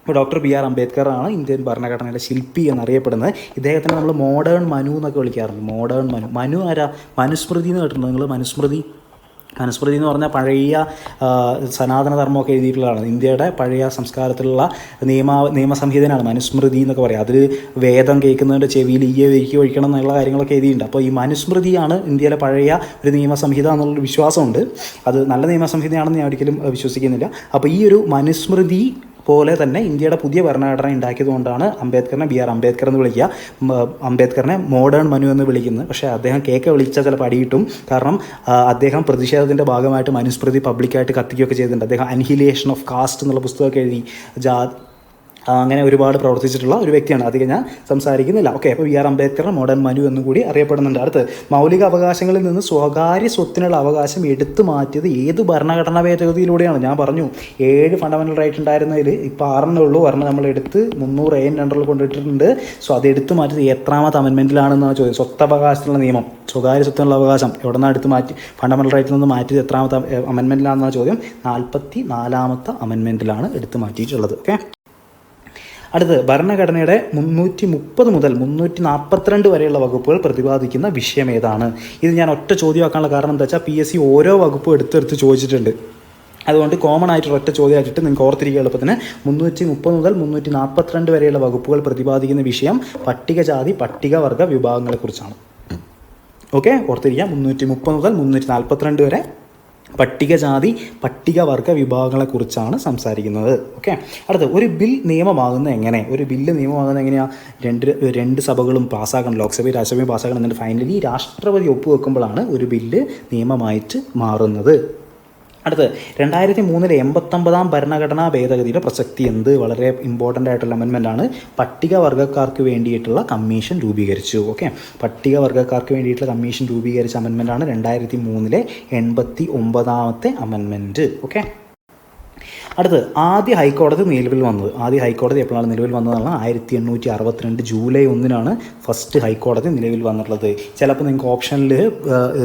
ഇപ്പോൾ ഡോക്ടർ BR അംബേദ്കർ ആണ് ഇന്ത്യൻ ഭരണഘടനയുടെ ശില്പി എന്നറിയപ്പെടുന്നത്. ഇദ്ദേഹത്തിനെ നമ്മൾ മോഡേൺ മനു എന്നൊക്കെ വിളിക്കാറുണ്ട്. മോഡേൺ മനു ആരാ? മനുസ്മൃതി എന്ന് കേട്ടിട്ടുണ്ടോ നിങ്ങൾ? മനുസ്മൃതി എന്ന് പറഞ്ഞാൽ പഴയ സനാതന ധർമ്മമൊക്കെ എഴുതിയിട്ടുള്ളതാണ്. ഇന്ത്യയുടെ പഴയ സംസ്കാരത്തിലുള്ള നിയമസംഹിതനാണ് മനുസ്മൃതി എന്നൊക്കെ പറയാം. അതിൽ വേദം കേൾക്കുന്നതിൻ്റെ ചെവിയിൽ ഈയ്ക്ക് ഒഴിക്കണം എന്നുള്ള കാര്യങ്ങളൊക്കെ എഴുതിയിട്ടുണ്ട്. അപ്പോൾ ഈ മനുസ്മൃതിയാണ് ഇന്ത്യയിലെ പഴയ ഒരു നിയമസംഹിത എന്നുള്ളൊരു വിശ്വാസമുണ്ട്. അത് നല്ല നിയമസംഹിതയാണെന്ന് ഞാൻ ഒരിക്കലും വിശ്വസിക്കുന്നില്ല. അപ്പോൾ ഈ ഒരു മനുസ്മൃതി പോലെ തന്നെ ഇന്ത്യയുടെ പുതിയ ഭരണഘടന ഉണ്ടാക്കിയതുകൊണ്ടാണ് അംബേദ്കറിനെ BR അംബേദ്കർ എന്ന് വിളിക്കുക, അംബേദ്കറിനെ മോഡേൺ മനു എന്ന് വിളിക്കുന്നത്. പക്ഷേ അദ്ദേഹം കേക്ക് വിളിച്ചാൽ ചിലപ്പോൾ അടി കിട്ടും. കാരണം അദ്ദേഹം പ്രതിഷേധത്തിൻ്റെ ഭാഗമായിട്ട് മനുസ്മൃതി പബ്ലിക്കായിട്ട് കത്തിക്കുകയൊക്കെ ചെയ്തിട്ടുണ്ട്. അദ്ദേഹം അൻഹിലേഷൻ ഓഫ് കാസ്റ്റ് എന്നുള്ള പുസ്തകമൊക്കെ എഴുതി അങ്ങനെ ഒരുപാട് പ്രവർത്തിച്ചിട്ടുള്ള ഒരു വ്യക്തിയാണ്. അധികം ഞാൻ സംസാരിക്കുന്നില്ല. ഓക്കെ, അപ്പോൾ BR അംബേദ്കറിനെ മോഡേൺ മനു എന്നും കൂടി അറിയപ്പെടുന്നുണ്ട്. അടുത്ത് മൗലിക അവകാശങ്ങളിൽ നിന്ന് സ്വകാര്യ സ്വത്തിനുള്ള അവകാശം എടുത്തു മാറ്റിയത് ഏത് ഭരണഘടനാ ഭേദഗതിയിലൂടെയാണ്? ഞാൻ പറഞ്ഞു 7 ഫണ്ടമെൻ്റൽ റൈറ്റ് ഉണ്ടായിരുന്നതിൽ ഇപ്പോൾ 6 ഉള്ളൂ. ഒരെണ്ണം നമ്മൾ എടുത്ത് 300A അണ്ടറിൽ കൊണ്ടിട്ടിട്ടുണ്ട്. സോ അത് എടുത്തു മാറ്റിയത് എത്രാമത്തെ അമെൻമെൻറ്റിലാണെന്നാണ് ചോദ്യം. സ്വത്തവകാശത്തിനുള്ള നിയമം, സ്വകാര്യ സ്വത്തിനുള്ള അവകാശം എവിടെ നിന്നാണ് എടുത്ത് മാറ്റി ഫണ്ടമെൻ്റൽ റൈറ്റിൽ നിന്ന് മാറ്റിയത് എത്രാമത്തെ അമെൻമെൻറ്റിലാണെന്നാണ് ചോദ്യം. 44ാമത്തെ അമെൻമെൻറ്റിലാണ് എടുത്തു മാറ്റിയിട്ടുള്ളത്. ഓക്കെ, അടുത്ത് ഭരണഘടനയുടെ 330 മുതൽ 342 വരെയുള്ള വകുപ്പുകൾ പ്രതിപാദിക്കുന്ന വിഷയം ഏതാണ്? ഇത് ഞാൻ ഒറ്റ ചോദ്യമാക്കാനുള്ള കാരണം എന്താ വെച്ചാൽ PSC ഓരോ വകുപ്പും എടുത്തെടുത്ത് ചോദിച്ചിട്ടുണ്ട്. അതുകൊണ്ട് കോമൺ ആയിട്ട് ഒറ്റ ചോദ്യമാക്കിയിട്ട് നിങ്ങൾക്ക് ഓർത്തിരിക്കുക എളുപ്പത്തിന്. 330 മുതൽ 342 വരെയുള്ള വകുപ്പുകൾ പ്രതിപാദിക്കുന്ന വിഷയം പട്ടികജാതി പട്ടികവർഗ വിഭാഗങ്ങളെക്കുറിച്ചാണ്. ഓക്കെ, ഓർത്തിരിക്കുക. 330 മുതൽ 342 വരെ പട്ടികജാതി പട്ടികവർഗ വിഭാഗങ്ങളെക്കുറിച്ചാണ് സംസാരിക്കുന്നത്. ഓക്കെ, അടുത്ത് ഒരു ബിൽ നിയമമാകുന്നത് എങ്ങനെ? ഒരു ബില്ല് നിയമമാകുന്നത് എങ്ങനെയാണ്? രണ്ട് സഭകളും പാസ്സാക്കണം, ലോക്സഭയും രാജ്യസഭയും പാസ്സാക്കണം. എന്നിട്ട് ഫൈനലി രാഷ്ട്രപതി ഒപ്പുവെക്കുമ്പോഴാണ് ഒരു ബില്ല് നിയമമായിട്ട് മാറുന്നത്. അടുത്ത് 2003 89ാം ഭരണഘടനാ ഭേദഗതിയുടെ പ്രസക്തി എന്ത്? വളരെ ഇമ്പോർട്ടൻ്റ് ആയിട്ടുള്ള അമെൻമെൻ്റാണ്. പട്ടികവർഗ്ഗക്കാർക്ക് വേണ്ടിയിട്ടുള്ള കമ്മീഷൻ രൂപീകരിച്ചു. ഓക്കെ, പട്ടികവർഗ്ഗക്കാർക്ക് വേണ്ടിയിട്ടുള്ള കമ്മീഷൻ രൂപീകരിച്ച അമെൻമെൻ്റാണ് 2003 89ാമത്തെ അമെൻമെൻറ്റ്. ഓക്കെ, അടുത്ത് ആദ്യ ഹൈക്കോടതി നിലവിൽ വന്നത്. ആദ്യ ഹൈക്കോടതി എപ്പോഴാണ് നിലവിൽ വന്നതാണ്? 1862 ജൂലൈ 1 ഫസ്റ്റ് ഹൈക്കോടതി നിലവിൽ വന്നിട്ടുള്ളത്. ചിലപ്പോൾ നിങ്ങൾക്ക് ഓപ്ഷനിൽ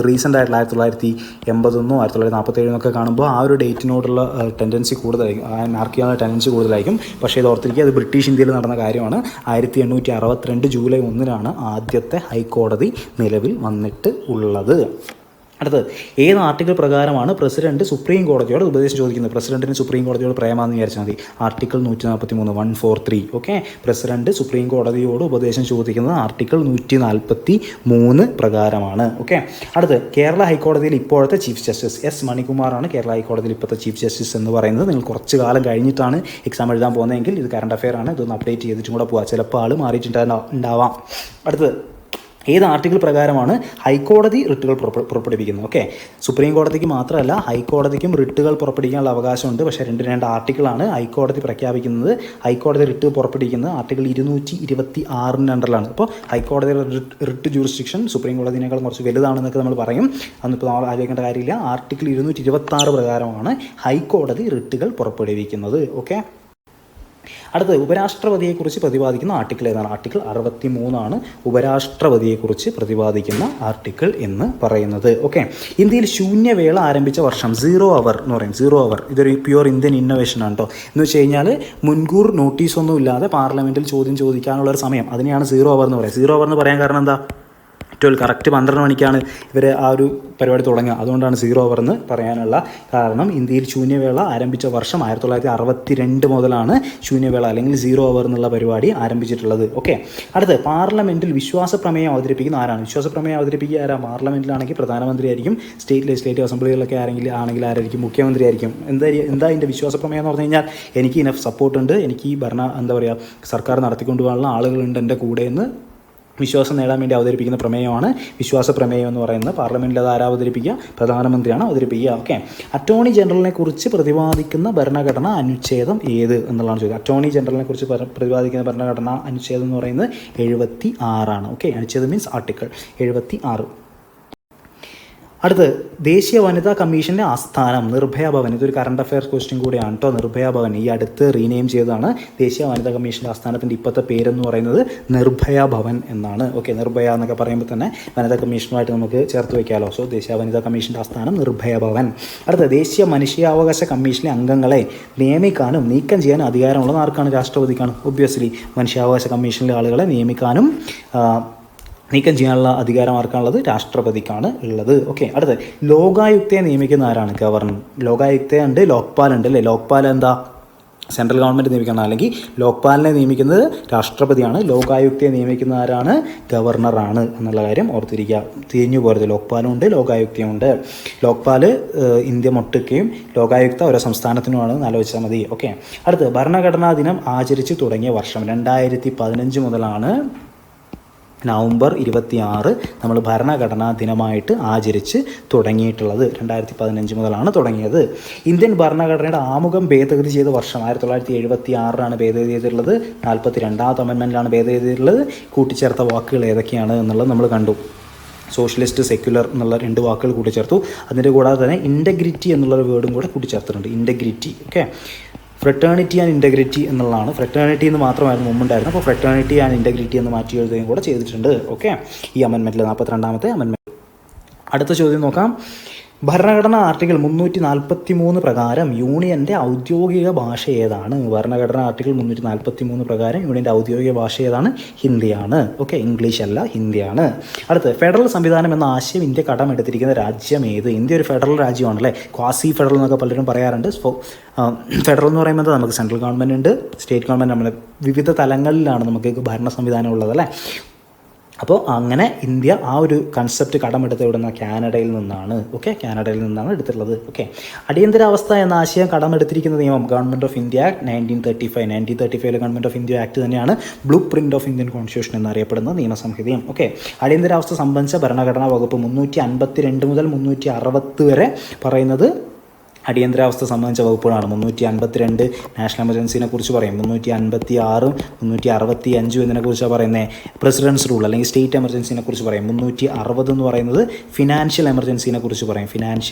റീസെൻ്റ് ആയിട്ടുള്ള 1981 1947 കാണുമ്പോൾ ആ ഒരു ഡേറ്റിനോടുള്ള ടെൻഡൻസി കൂടുതലായിരിക്കും, മാർക്ക് ചെയ്യാനുള്ള ടെൻഡൻസി കൂടുതലായിരിക്കും. പക്ഷേ ഇത് ഓർത്തിരിക്കുക, അത് ബ്രിട്ടീഷ് ഇന്ത്യയിൽ നടന്ന കാര്യമാണ്. 1862 ജൂലൈ 1 ആദ്യത്തെ ഹൈക്കോടതി നിലവിൽ വന്നിട്ട് ഉള്ളത്. അടുത്ത് ഏത് ആർട്ടിക്കിൾ പ്രകാരമാണ് പ്രസിഡന്റ് സുപ്രീം കോടതിയോട് ഉപദേശം ചോദിക്കുന്നത്? പ്രസിഡന്റിന് സുപ്രീം കോടതിയോട് പ്രേമാന്ന് വിചാരിച്ചാൽ മതി. ആർട്ടിക്കിൾ 143 143. ഓക്കെ, പ്രസിഡന്റ് സുപ്രീം കോടതിയോട് ഉപദേശം ചോദിക്കുന്നത് ആർട്ടിക്കിൾ 143 പ്രകാരമാണ്. ഓക്കെ, അടുത്ത് കേരള ഹൈക്കോടതിയിൽ ഇപ്പോഴത്തെ ചീഫ് ജസ്റ്റിസ് S മണികുമാറാണ് കേരള ഹൈക്കോടതിയിൽ ഇപ്പോഴത്തെ ചീഫ് ജസ്റ്റിസ് എന്ന് പറയുന്നത്. നിങ്ങൾ കുറച്ച് കാലം കഴിഞ്ഞിട്ടാണ് എക്സാം എഴുതാൻ പോകുന്നതെങ്കിൽ ഇത് കറണ്ട് അഫെയർ ആണ്, ഇതൊന്ന് അപ്ഡേറ്റ് ചെയ്തിട്ടും കൂടെ പോകാം. ചിലപ്പോൾ ആൾ മാറിയിട്ടുണ്ടാവാം. അടുത്ത് ഏത് ആർട്ടിക്കിൾ പ്രകാരമാണ് ഹൈക്കോടതി റിട്ടുകൾ പുറപ്പെടുവിക്കുന്നത്? ഓക്കെ, സുപ്രീം കോടതിക്ക് മാത്രമല്ല ഹൈക്കോടതിക്കും റിട്ടുകൾ പുറപ്പെടുവിക്കാനുള്ള അവകാശമുണ്ട്. പക്ഷേ രണ്ട് ആർട്ടിക്കിളാണ് ഹൈക്കോടതി പ്രഖ്യാപിക്കുന്നത്. ഹൈക്കോടതി റിട്ട് പുറപ്പെടുവിക്കുന്നത് ആർട്ടിക്കിൾ 226 അണ്ടറിലാണ്. അപ്പോൾ ഹൈക്കോടതിയുടെ റിട്ട് ജൂറിസ്ഡിക്ഷൻ സുപ്രീം കോടതിനേക്കാൾ കുറച്ച് വലുതാണെന്നൊക്കെ നമ്മൾ പറയും. അന്നിപ്പോൾ നമ്മൾ ആലോചിക്കേണ്ട കാര്യമില്ല. ആർട്ടിക്കിൾ 226 പ്രകാരമാണ് ഹൈക്കോടതി റിട്ടുകൾ പുറപ്പെടുവിക്കുന്നത്. ഓക്കെ, അടുത്ത് ഉപരാഷ്ട്രപതിയെക്കുറിച്ച് പ്രതിപാദിക്കുന്ന ആർട്ടിക്കിൾ ഏതാണ്? ആർട്ടിക്കിൾ 63 ഉപരാഷ്ട്രപതിയെക്കുറിച്ച് പ്രതിപാദിക്കുന്ന ആർട്ടിക്കിൾ എന്ന് പറയുന്നത്. ഓക്കെ, ഇന്ത്യയിൽ ശൂന്യവേള ആരംഭിച്ച വർഷം 0 അവർ എന്ന് പറയും. 0 അവർ ഇതൊരു പ്യുവർ ഇന്ത്യൻ ഇന്നോവേഷൻ ആണ് കേട്ടോ. എന്ന് വെച്ച് കഴിഞ്ഞാൽ മുൻകൂർ നോട്ടീസൊന്നും ഇല്ലാതെ പാർലമെൻറ്റിൽ ചോദ്യം ചോദിക്കാനുള്ളൊരു സമയം, അതിനെയാണ് 0 അവർ എന്ന് പറയുന്നത്. 0 അവർ എന്ന് പറയാൻ കാരണം എന്താ? കറക്റ്റ് 12 മണിക്കാണ് ഇവർ ആ ഒരു പരിപാടി തുടങ്ങുക. അതുകൊണ്ടാണ് 0 അവർ എന്ന് പറയാനുള്ള കാരണം. ഇന്ത്യയിൽ ശൂന്യവേള ആരംഭിച്ച വർഷം 1962 മുതലാണ് ശൂന്യവേള അല്ലെങ്കിൽ 0 അവർ എന്നുള്ള പരിപാടി ആരംഭിച്ചിട്ടുള്ളത്. ഓക്കെ, അടുത്ത് പാർലമെൻറ്റിൽ വിശ്വാസ പ്രമേയം അവതരിപ്പിക്കുന്ന ആരാണ്? വിശ്വാസ പ്രമേയം അവതരിപ്പിക്കുക ആരാ? പാർലമെൻറ്റിലാണെങ്കിൽ പ്രധാനമന്ത്രി ആയിരിക്കും. സ്റ്റേറ്റ് ലെജിസ്ലേറ്റീവ് അസംബ്ലികളിലൊക്കെ ആണെങ്കിൽ ആരായിരിക്കും? മുഖ്യമന്ത്രി ആയിരിക്കും. എന്താ ഇതിൻ്റെ വിശ്വാസ പ്രമേയം എന്ന് പറഞ്ഞു കഴിഞ്ഞാൽ എനിക്ക് ഇനഫ് സപ്പോർട്ടുണ്ട്, എനിക്ക് ഈ സർക്കാർ നടത്തിക്കൊണ്ടുപോകാനുള്ള ആളുകളുണ്ട് എൻ്റെ കൂടെ എന്ന് വിശ്വാസം നേടാൻ വേണ്ടി അവതരിപ്പിക്കുന്ന പ്രമേയമാണ് വിശ്വാസ പ്രമേയം എന്ന് പറയുന്നത്. പാർലമെൻറ്റിൽ അത് ആരാ അവതരിപ്പിക്കുക? പ്രധാനമന്ത്രിയാണ് അവതരിപ്പിക്കുക. ഓക്കെ, അറ്റോർണി ജനറലിനെ കുറിച്ച് പ്രതിപാദിക്കുന്ന ഭരണഘടനാ അനുച്ഛേദം ഏത് എന്നുള്ളതാണ് ചോദ്യം. അറ്റോർണി ജനറലിനെ കുറിച്ച് പ്രതിപാദിക്കുന്ന ഭരണഘടനാ അനുച്ഛേദം എന്ന് പറയുന്നത് 76. ഓക്കെ, അനുച്ഛേദം മീൻസ് ആർട്ടിക്കിൾ 76. അടുത്ത് ദേശീയ വനിതാ കമ്മീഷൻ്റെ ആസ്ഥാനം നിർഭയ ഭവൻ. ഇതൊരു കറണ്ട് അഫെയർസ് ക്വസ്റ്റ്യൻ കൂടിയാണ് കേട്ടോ. നിർഭയ ഭവൻ ഈ അടുത്ത് റീനെയിം ചെയ്തതാണ്. ദേശീയ വനിതാ കമ്മീഷൻ്റെ ആസ്ഥാനത്തിൻ്റെ ഇപ്പോഴത്തെ പേരെന്ന് പറയുന്നത് നിർഭയ ഭവൻ എന്നാണ്. ഓക്കെ, നിർഭയ എന്നൊക്കെ പറയുമ്പോൾ തന്നെ വനിതാ കമ്മീഷനുമായിട്ട് നമുക്ക് ചേർത്ത് വയ്ക്കാമല്ലോ. സോ ദേശീയ വനിതാ കമ്മീഷൻ്റെ ആസ്ഥാനം നിർഭയ ഭവൻ. അടുത്ത ദേശീയ മനുഷ്യാവകാശ കമ്മീഷനിലെ അംഗങ്ങളെ നിയമിക്കാനും നീക്കം ചെയ്യാനും അധികാരമുള്ളത് ആർക്കാണ്? രാഷ്ട്രപതിക്കാണ്. ഒബ്വിയസ്ലി മനുഷ്യാവകാശ കമ്മീഷനിലെ ആളുകളെ നിയമിക്കാനും നീക്കം ചെയ്യാനുള്ള അധികാരം ആർക്കാണുള്ളത്? രാഷ്ട്രപതിക്കാണ് ഉള്ളത്. ഓക്കെ, അടുത്ത് ലോകായുക്തയെ നിയമിക്കുന്ന ആരാണ്? ഗവർണർ. ലോകായുക്ത ഉണ്ട്, ലോക്പാൽ ഉണ്ട് അല്ലേ? ലോക്പാൽ എന്താ? സെൻട്രൽ ഗവൺമെൻറ് നിയമിക്കുന്ന, അല്ലെങ്കിൽ ലോക്പാലിനെ നിയമിക്കുന്നത് രാഷ്ട്രപതിയാണ്. ലോകായുക്തയെ നിയമിക്കുന്ന ആരാണ്? ഗവർണറാണ് എന്നുള്ള കാര്യം ഓർത്തിരിക്കുക. തിരിഞ്ഞു പോരുത്. ലോക്പാലും ഉണ്ട്, ലോകായുക്തയും ഉണ്ട്. ലോക്പാൽ ഇന്ത്യ മൊട്ടയ്ക്കും ലോകായുക്ത ഓരോ സംസ്ഥാനത്തിനുമാണ് എന്ന് ആലോചിച്ചാൽ മതി. ഓക്കെ. അടുത്ത് ഭരണഘടനാ ദിനം ആചരിച്ച് തുടങ്ങിയ വർഷം 2015 മുതലാണ് നവംബർ 26 നമ്മൾ ഭരണഘടനാ ദിനമായിട്ട് ആചരിച്ച് തുടങ്ങിയിട്ടുള്ളത്. 2015 മുതലാണ് തുടങ്ങിയത്. ഇന്ത്യൻ ഭരണഘടനയുടെ ആമുഖം ഭേദഗതി ചെയ്ത വർഷം 1976 ഭേദഗതി ചെയ്തിട്ടുള്ളത്. 42ാമത്തെ അമെൻമെൻറ്റിലാണ് ഭേദഗതി ചെയ്തിട്ടുള്ളത്. കൂട്ടിച്ചേർത്ത വാക്കുകൾ ഏതൊക്കെയാണ് എന്നുള്ളത് നമ്മൾ കണ്ടു. സോഷ്യലിസ്റ്റ്, സെക്യുലർ എന്നുള്ള 2 വാക്കുകൾ കൂട്ടിച്ചേർത്തു. അതിൻ്റെ കൂടാതെ തന്നെ ഇൻറ്റഗ്രിറ്റി എന്നുള്ളൊരു വേർഡും കൂടെ കൂട്ടിച്ചേർത്തിട്ടുണ്ട്. Integrity. Okay. Fraternity and integrity എന്നുള്ളതാണ്. ഫ്രറ്റേണിറ്റി എന്ന് മാത്രമായിരുന്നു മുമ്പുണ്ടായിരുന്നു. അപ്പോൾ ഫ്രറ്റേണിറ്റി ആൻഡ് ഇൻറ്റഗ്രിറ്റി എന്ന് മാറ്റി എഴുതുകയും കൂടെ ചെയ്തിട്ടുണ്ട്. ഓക്കെ. ഈ അമെൻമെൻറ്റിൽ 42ാമത്തെ അമെൻമെൻറ്റ്. അടുത്ത ചോദ്യം നോക്കാം. ഭരണഘടനാ ആർട്ടിക്കിൾ 343 പ്രകാരം യൂണിയൻ്റെ ഔദ്യോഗിക ഭാഷ ഏതാണ്? ഭരണഘടനാ ആർട്ടിക്കിൾ 343 പ്രകാരം യൂണിയൻ്റെ ഔദ്യോഗിക ഭാഷ ഏതാണ്? ഹിന്ദിയാണ്. ഓക്കെ. ഇംഗ്ലീഷ് അല്ല, ഹിന്ദിയാണ്. അടുത്ത് ഫെഡറൽ സംവിധാനം എന്ന ആശയം ഇന്ത്യ കടമെടുത്തിരിക്കുന്ന രാജ്യം ഏത്? ഇന്ത്യ ഒരു ഫെഡറൽ രാജ്യമാണല്ലേ. ക്വാസി ഫെഡറൽ എന്നൊക്കെ പലരും പറയാറുണ്ട്. ഫെഡറൽ എന്ന് പറയുന്നത് നമുക്ക് സെൻട്രൽ ഗവൺമെൻറ് ഉണ്ട്, സ്റ്റേറ്റ് ഗവൺമെൻറ്, നമ്മുടെ വിവിധ തലങ്ങളിലാണ് നമുക്ക് ഭരണ സംവിധാനം ഉള്ളത് അല്ലേ. അപ്പോൾ അങ്ങനെ ഇന്ത്യ ആ ഒരു കൺസെപ്റ്റ് കടമെടുത്ത് ഇവിടുന്ന കാനഡയിൽ നിന്നാണ്. ഓക്കെ. കാനഡയിൽ നിന്നാണ് എടുത്തിട്ടുള്ളത്. ഓക്കെ. അടിയന്തരാവസ്ഥ എന്ന ആശയം കടമെടുത്തിരിക്കുന്ന നിയമം government of India act 1935 government of India act തന്നെയാണ് blue print of Indian constitution എന്നറിയപ്പെടുന്ന നിയമസംഹിതയും. ഓക്കെ. അടിയന്തരാവസ്ഥ സംബന്ധിച്ച ഭരണഘടനാ വകുപ്പ് 352 മുതൽ 360 വരെ പറയുന്നത് അടിയന്തരാവസ്ഥ സംബന്ധിച്ച വകുപ്പുകളാണ്. 352 നാഷണൽ എമർജൻസിനെ കുറിച്ച് പറയും. 356 365 എന്നതിനെക്കുറിച്ചാണ് പറയുന്നത് പ്രസിഡൻസ് റൂൾ അല്ലെങ്കിൽ സ്റ്റേറ്റ് എമർജൻസിനെ കുറിച്ച് പറയും. 360 എന്ന് പറയുന്നത് ഫിനാൻഷ്യൽ എമർജൻസിനെ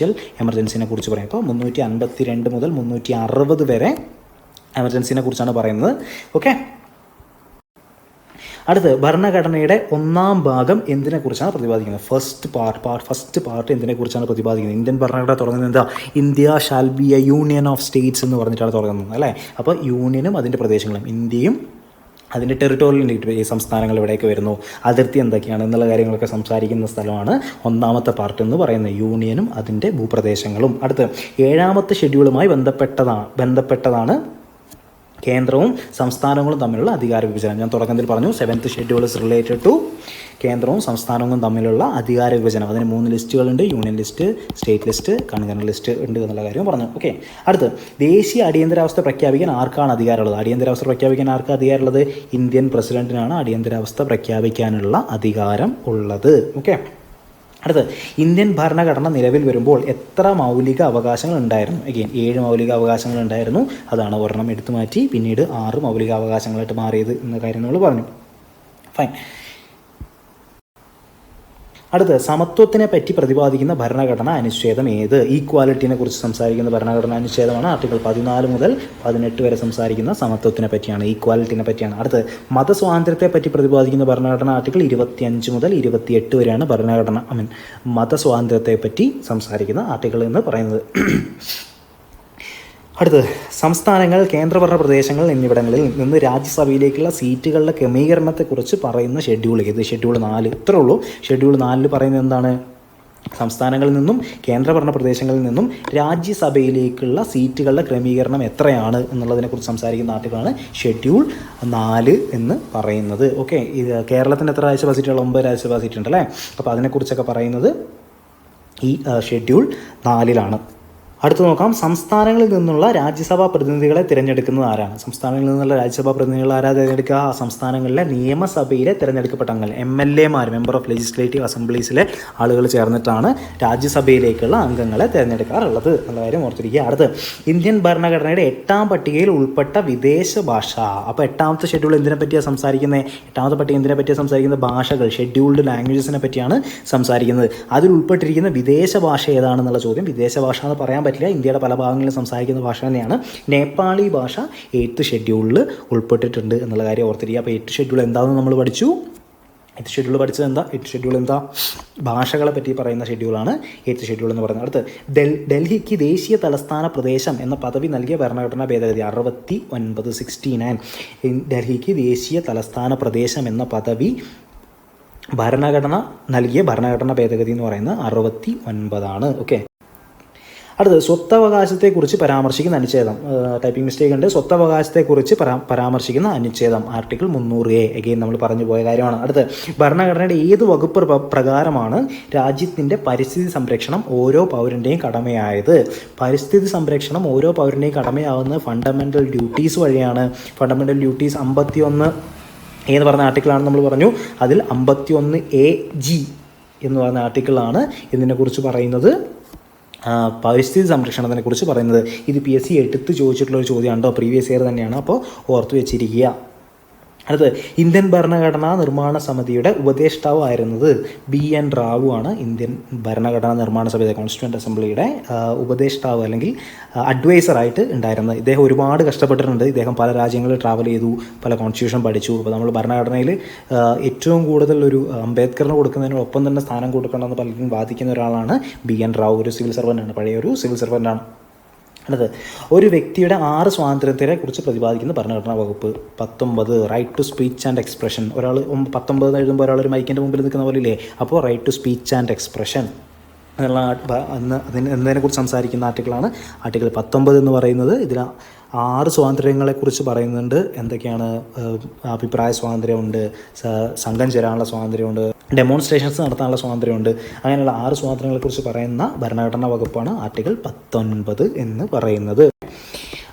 കുറിച്ച് പറയും. അപ്പോൾ 352 മുതൽ 360 വരെ എമർജൻസിനെ കുറിച്ചാണ് പറയുന്നത്. ഓക്കെ. അടുത്ത് ഭരണഘടനയുടെ 1-ാം ഭാഗം എന്തിനെക്കുറിച്ചാണ് പ്രതിപാദിക്കുന്നത്? ഫസ്റ്റ് പാർട്ട് എന്തിനെക്കുറിച്ചാണ് പ്രതിപാദിക്കുന്നത്? ഇന്ത്യൻ ഭരണഘടന തുടങ്ങുന്നത് എന്താ? India shall be A union of States എന്ന് പറഞ്ഞിട്ടാണ് തുടങ്ങുന്നത് അല്ലേ. അപ്പോൾ യൂണിയനും അതിൻ്റെ പ്രദേശങ്ങളും, ഇന്ത്യയും അതിൻ്റെ ടെറിട്ടോറിയൽ ഈ സംസ്ഥാനങ്ങൾ എവിടെയൊക്കെ വരുന്നു, അതിർത്തി എന്തൊക്കെയാണ് എന്നുള്ള കാര്യങ്ങളൊക്കെ സംസാരിക്കുന്ന സ്ഥലമാണ് 1-ാമത്തെ പാർട്ട് എന്ന് പറയുന്നത്. യൂണിയനും അതിൻ്റെ ഭൂപ്രദേശങ്ങളും. അടുത്ത് 7-ാമത്തെ ഷെഡ്യൂളുമായി ബന്ധപ്പെട്ടതാണ് കേന്ദ്രവും സംസ്ഥാനങ്ങളും തമ്മിലുള്ള അധികാര വിഭജനം. ഞാൻ തുടക്കത്തിൽ പറഞ്ഞു 7th schedule is related to കേന്ദ്രവും സംസ്ഥാനങ്ങളും തമ്മിലുള്ള അധികാര വിഭജനം. അതിന് 3 ലിസ്റ്റുകളുണ്ട്. Union list, state list, concurrent list ഉണ്ട് എന്നുള്ള കാര്യം പറഞ്ഞു. ഓക്കെ. അടുത്ത് ദേശീയ അടിയന്തരാവസ്ഥ പ്രഖ്യാപിക്കാൻ ആർക്കാണ് അധികാരമുള്ളത്? അടിയന്തരാവസ്ഥ പ്രഖ്യാപിക്കാൻ ആർക്കാണ് അധികാരമുള്ളത്? ഇന്ത്യൻ പ്രസിഡന്റിനാണ് അടിയന്തരാവസ്ഥ പ്രഖ്യാപിക്കാനുള്ള അധികാരം ഉള്ളത്. ഓക്കെ. അടുത്ത് ഇന്ത്യൻ ഭരണഘടന നിലവിൽ വരുമ്പോൾ എത്ര മൗലിക അവകാശങ്ങൾ ഉണ്ടായിരുന്നു? അഗെയിൻ 7 മൗലിക അവകാശങ്ങൾ ഉണ്ടായിരുന്നു. അതാണ് ഒരെണ്ണം എടുത്തു മാറ്റി പിന്നീട് 6 മൗലിക അവകാശങ്ങളായിട്ട് മാറിയത് എന്ന കാര്യം നമ്മൾ പറഞ്ഞു. ഫൈൻ. അടുത്ത് സമത്വത്തിനെ പറ്റി പ്രതിപാദിക്കുന്ന ഭരണഘടനാ അനുച്ഛേദം ഏത്? ഈക്വാലിറ്റിനെ കുറിച്ച് സംസാരിക്കുന്ന ഭരണഘടനാ അനുച്ഛേദമാണ് ആർട്ടിക്കിൾ 14 മുതൽ 18 വരെ സംസാരിക്കുന്ന സമത്വത്തിനെ പറ്റിയാണ്, ഈക്വാലിറ്റിനെ പറ്റിയാണ്. അടുത്ത് മതസ്വാതന്ത്ര്യത്തെ പറ്റി പ്രതിപാദിക്കുന്ന ഭരണഘടന ആർട്ടിക്കിൾ 25 മുതൽ 28 വരെയാണ് മതസ്വാതന്ത്ര്യത്തെ പറ്റി സംസാരിക്കുന്ന ആർട്ടിക്കിൾ എന്ന് പറയുന്നത്. അടുത്ത് സംസ്ഥാനങ്ങൾ, കേന്ദ്രഭരണ പ്രദേശങ്ങൾ എന്നിവിടങ്ങളിൽ നിന്ന് രാജ്യസഭയിലേക്കുള്ള സീറ്റുകളുടെ ക്രമീകരണത്തെക്കുറിച്ച് പറയുന്ന ഷെഡ്യൂൾ ഏത്? ഷെഡ്യൂൾ 4. ഇത്രേ ഉള്ളൂ. ഷെഡ്യൂൾ 4 പറയുന്നത് എന്താണ്? സംസ്ഥാനങ്ങളിൽ നിന്നും കേന്ദ്രഭരണ പ്രദേശങ്ങളിൽ നിന്നും രാജ്യസഭയിലേക്കുള്ള സീറ്റുകളുടെ ക്രമീകരണം എത്രയാണ് എന്നുള്ളതിനെക്കുറിച്ച് സംസാരിക്കുന്ന ആർട്ടിക്കിളാണ് ഷെഡ്യൂൾ 4 എന്ന് പറയുന്നത്. ഓക്കെ. ഇത് കേരളത്തിന് എത്ര രാജ്യസഭാ സീറ്റുകൾ? 9 രാജ്യസഭാ സീറ്റ് ഉണ്ടല്ലേ. അപ്പോൾ അതിനെക്കുറിച്ചൊക്കെ പറയുന്നത് ഈ ഷെഡ്യൂൾ 4 അടുത്ത് നോക്കാം. സംസ്ഥാനങ്ങളിൽ നിന്നുള്ള രാജ്യസഭാ പ്രതിനിധികളെ തിരഞ്ഞെടുക്കുന്നത് ആരാണ്? സംസ്ഥാനങ്ങളിൽ നിന്നുള്ള രാജ്യസഭാ പ്രതിനിധികൾ ആരാ തിരഞ്ഞെടുക്കുക? സംസ്ഥാനങ്ങളിലെ നിയമസഭയിലെ തിരഞ്ഞെടുക്കപ്പെട്ട അംഗങ്ങൾ, MLAമാർ, മെമ്പർ ഓഫ് ലെജിസ്ലേറ്റീവ് അസംബ്ലീസിലെ ആളുകൾ ചേർന്നിട്ടാണ് രാജ്യസഭയിലേക്കുള്ള അംഗങ്ങളെ തിരഞ്ഞെടുക്കാറുള്ളത് എന്നുള്ള കാര്യം ഓർത്തിരിക്കുക. അടുത്ത് ഇന്ത്യൻ ഭരണഘടനയുടെ 8-ാം പട്ടികയിൽ ഉൾപ്പെട്ട വിദേശ ഭാഷ. അപ്പോൾ 8-ാമത്തെ ഷെഡ്യൂൾ എന്തിനെ പറ്റിയാണ് സംസാരിക്കുന്നത്? 8-ാമത്തെ പട്ടിക എന്തിനെ പറ്റിയാണ് സംസാരിക്കുന്നത്? ഭാഷകൾ, ഷെഡ്യൂൾഡ് ലാംഗ്വേജസിനെ പറ്റിയാണ് സംസാരിക്കുന്നത്. അതിൽ ഉൾപ്പെട്ടിരിക്കുന്ന വിദേശ ഭാഷ ഏതാണെന്നുള്ള ചോദ്യം. വിദേശ ഭാഷ എന്ന് പറയാൻ പറ്റില്ല, ഇന്ത്യയുടെ പല ഭാഗങ്ങളിലും സംസാരിക്കുന്ന ഭാഷ തന്നെയാണ്. നേപ്പാളി ഭാഷ 8th ഷെഡ്യൂളിൽ ഉൾപ്പെട്ടിട്ടുണ്ട് എന്നുള്ള കാര്യം ഓർത്തിരിക്കുക. അപ്പോൾ 8th ഷെഡ്യൂൾ എന്താണെന്ന് നമ്മൾ പഠിച്ചു. 8th ഷെഡ്യൂൾ പഠിച്ചത് എന്താ? 8th ഷെഡ്യൂൾ എന്താ? ഭാഷകളെ പറ്റി പറയുന്ന ഷെഡ്യൂളാണ് 8th ഷെഡ്യൂൾ എന്ന് പറയുന്നത്. അടുത്ത് ഡൽഹിക്ക് ദേശീയ തലസ്ഥാന പ്രദേശം എന്ന പദവി നൽകിയ ഭരണഘടനാ ഭേദഗതി 69 ഡൽഹിക്ക് ദേശീയ തലസ്ഥാന പ്രദേശം എന്ന പദവി നൽകിയ ഭരണഘടനാ ഭേദഗതി എന്ന് പറയുന്നത് 69. ഓക്കെ. അടുത്തത് സ്വത്തവകാശത്തെക്കുറിച്ച് പരാമർശിക്കുന്ന അനുച്ഛേദം. ടൈപ്പിംഗ് മിസ്റ്റേക്ക് ഉണ്ട്. സ്വത്തവകാശത്തെക്കുറിച്ച് പരാമർശിക്കുന്ന അനുച്ഛേദം ആർട്ടിക്കിൾ 300A. എഗെയിൻ നമ്മൾ പറഞ്ഞു പോയ കാര്യമാണ്. അടുത്ത് ഭരണഘടനയുടെ ഏത് വകുപ്പ് പ്രകാരമാണ് രാജ്യത്തിൻ്റെ പരിസ്ഥിതി സംരക്ഷണം ഓരോ പൗരൻ്റെയും കടമയായത്? പരിസ്ഥിതി സംരക്ഷണം ഓരോ പൗരൻ്റെയും കടമയാവുന്നത് ഫണ്ടമെൻ്റൽ ഡ്യൂട്ടീസ് വഴിയാണ്. ഫണ്ടമെൻ്റൽ ഡ്യൂട്ടീസ് 51 എന്ന് പറഞ്ഞ ആർട്ടിക്കിളാണെന്ന് നമ്മൾ പറഞ്ഞു. അതിൽ 51AG എന്ന് പറഞ്ഞ ആർട്ടിക്കിളാണ് ഇതിനെക്കുറിച്ച് പറയുന്നത്, പരിസ്ഥിതി സംരക്ഷണത്തിനെ കുറിച്ച് പറയുന്നത്. ഇത് PSC എടുത്ത് ചോദിച്ചിട്ടുള്ളൊരു ചോദ്യമാണ് കേട്ടോ, പ്രീവിയസ് ഇയർ തന്നെയാണ്, അപ്പോൾ ഓർത്ത് വെച്ചിരിക്കുക. അടുത്ത് ഇന്ത്യൻ ഭരണഘടനാ നിർമ്മാണ സമിതിയുടെ ഉപദേഷ്ടാവായിരുന്നത് BN റാവു ആണ്. ഇന്ത്യൻ ഭരണഘടനാ നിർമ്മാണ സമിതി കോൺസ്റ്റിറ്റ്യൂവൻ്റ് അസംബ്ലിയുടെ ഉപദേഷ്ടാവ് അല്ലെങ്കിൽ അഡ്വൈസറായിട്ട് ഉണ്ടായിരുന്നത്. ഇദ്ദേഹം ഒരുപാട് കഷ്ടപ്പെട്ടിട്ടുണ്ട്. ഇദ്ദേഹം പല രാജ്യങ്ങളിൽ ട്രാവൽ ചെയ്തു, പല കോൺസ്റ്റിറ്റ്യൂഷൻ പഠിച്ചു. അപ്പോൾ നമ്മൾ ഭരണഘടനയിൽ ഏറ്റവും കൂടുതൽ ഒരു അംബേദ്കറിന് കൊടുക്കുന്നതിനോടൊപ്പം തന്നെ സ്ഥാനം കൊടുക്കണമെന്ന് പലരും വാദിക്കുന്ന ഒരാളാണ് BN റാവു. ഒരു സിവിൽ സർവൻ്റാണ്, പഴയ ഒരു സിവിൽ സർവൻ്റാണ്. അടുത്ത് ഒരു വ്യക്തിയുടെ 6 സ്വാതന്ത്ര്യത്തെ കുറിച്ച് പ്രതിപാദിക്കുന്ന ഭരണഘടനാ വകുപ്പ് 19 right to speech and expression. ഒരാൾ 19 എഴുതുമ്പോൾ ഒരാൾ ഒരു മൈക്കിൻ്റെ മുമ്പിൽ നിൽക്കുന്ന പോലെ ഇല്ലേ, അപ്പോൾ right to speech and expression എന്നുള്ള എന്നതിനെക്കുറിച്ച് സംസാരിക്കുന്ന ആർട്ടിക്കിളാണ് ആർട്ടിക്കിൾ 19 എന്ന് പറയുന്നത്. ഇതിൽ 6 സ്വാതന്ത്ര്യങ്ങളെക്കുറിച്ച് പറയുന്നുണ്ട്. എന്തൊക്കെയാണ്? അഭിപ്രായ സ്വാതന്ത്ര്യമുണ്ട്, സംഘം ചേരാനുള്ള സ്വാതന്ത്ര്യമുണ്ട്, ഡെമോൺസ്ട്രേഷൻസ് നടത്താനുള്ള സ്വാതന്ത്ര്യമുണ്ട്. അങ്ങനെയുള്ള 6 സ്വാതന്ത്ര്യങ്ങളെക്കുറിച്ച് പറയുന്ന ഭരണഘടനാ വകുപ്പാണ് ആർട്ടിക്കിൾ 19 എന്ന് പറയുന്നത്.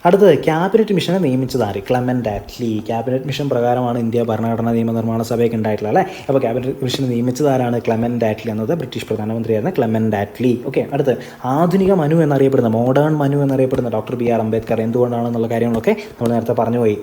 അടുത്തത് ക്യാബിനറ്റ് മിഷനെ നിയമിച്ചത് ആര്? Clement Attlee. ക്യാബിനറ്റ് മിഷൻ പ്രകാരമാണ് ഇന്ത്യ ഭരണഘടനാ നിയമനിർമ്മാണ സഭയൊക്കെ ഉണ്ടായിട്ടുള്ളത് അല്ലേ. അപ്പോൾ ക്യാബിനറ്റ് മിഷനെ നിയമിച്ചത് ആരാണ്? ക്ലെമൻ്റ് ആറ്റ്ലി എന്നത് ബ്രിട്ടീഷ് പ്രധാനമന്ത്രിയായിരുന്ന ക്ലെമൻ്റ് ആറ്റ്ലി. ഓക്കെ. അടുത്ത് ആധുനിക മനു എന്നറിയപ്പെടുന്ന, മോഡേൺ മനു എന്നറിയപ്പെടുന്ന ഡോക്ടർ BR അംബേദ്കർ എന്തുകൊണ്ടാണെന്നുള്ള കാര്യങ്ങളൊക്കെ നമ്മൾ നേരത്തെ പറഞ്ഞുപോയി.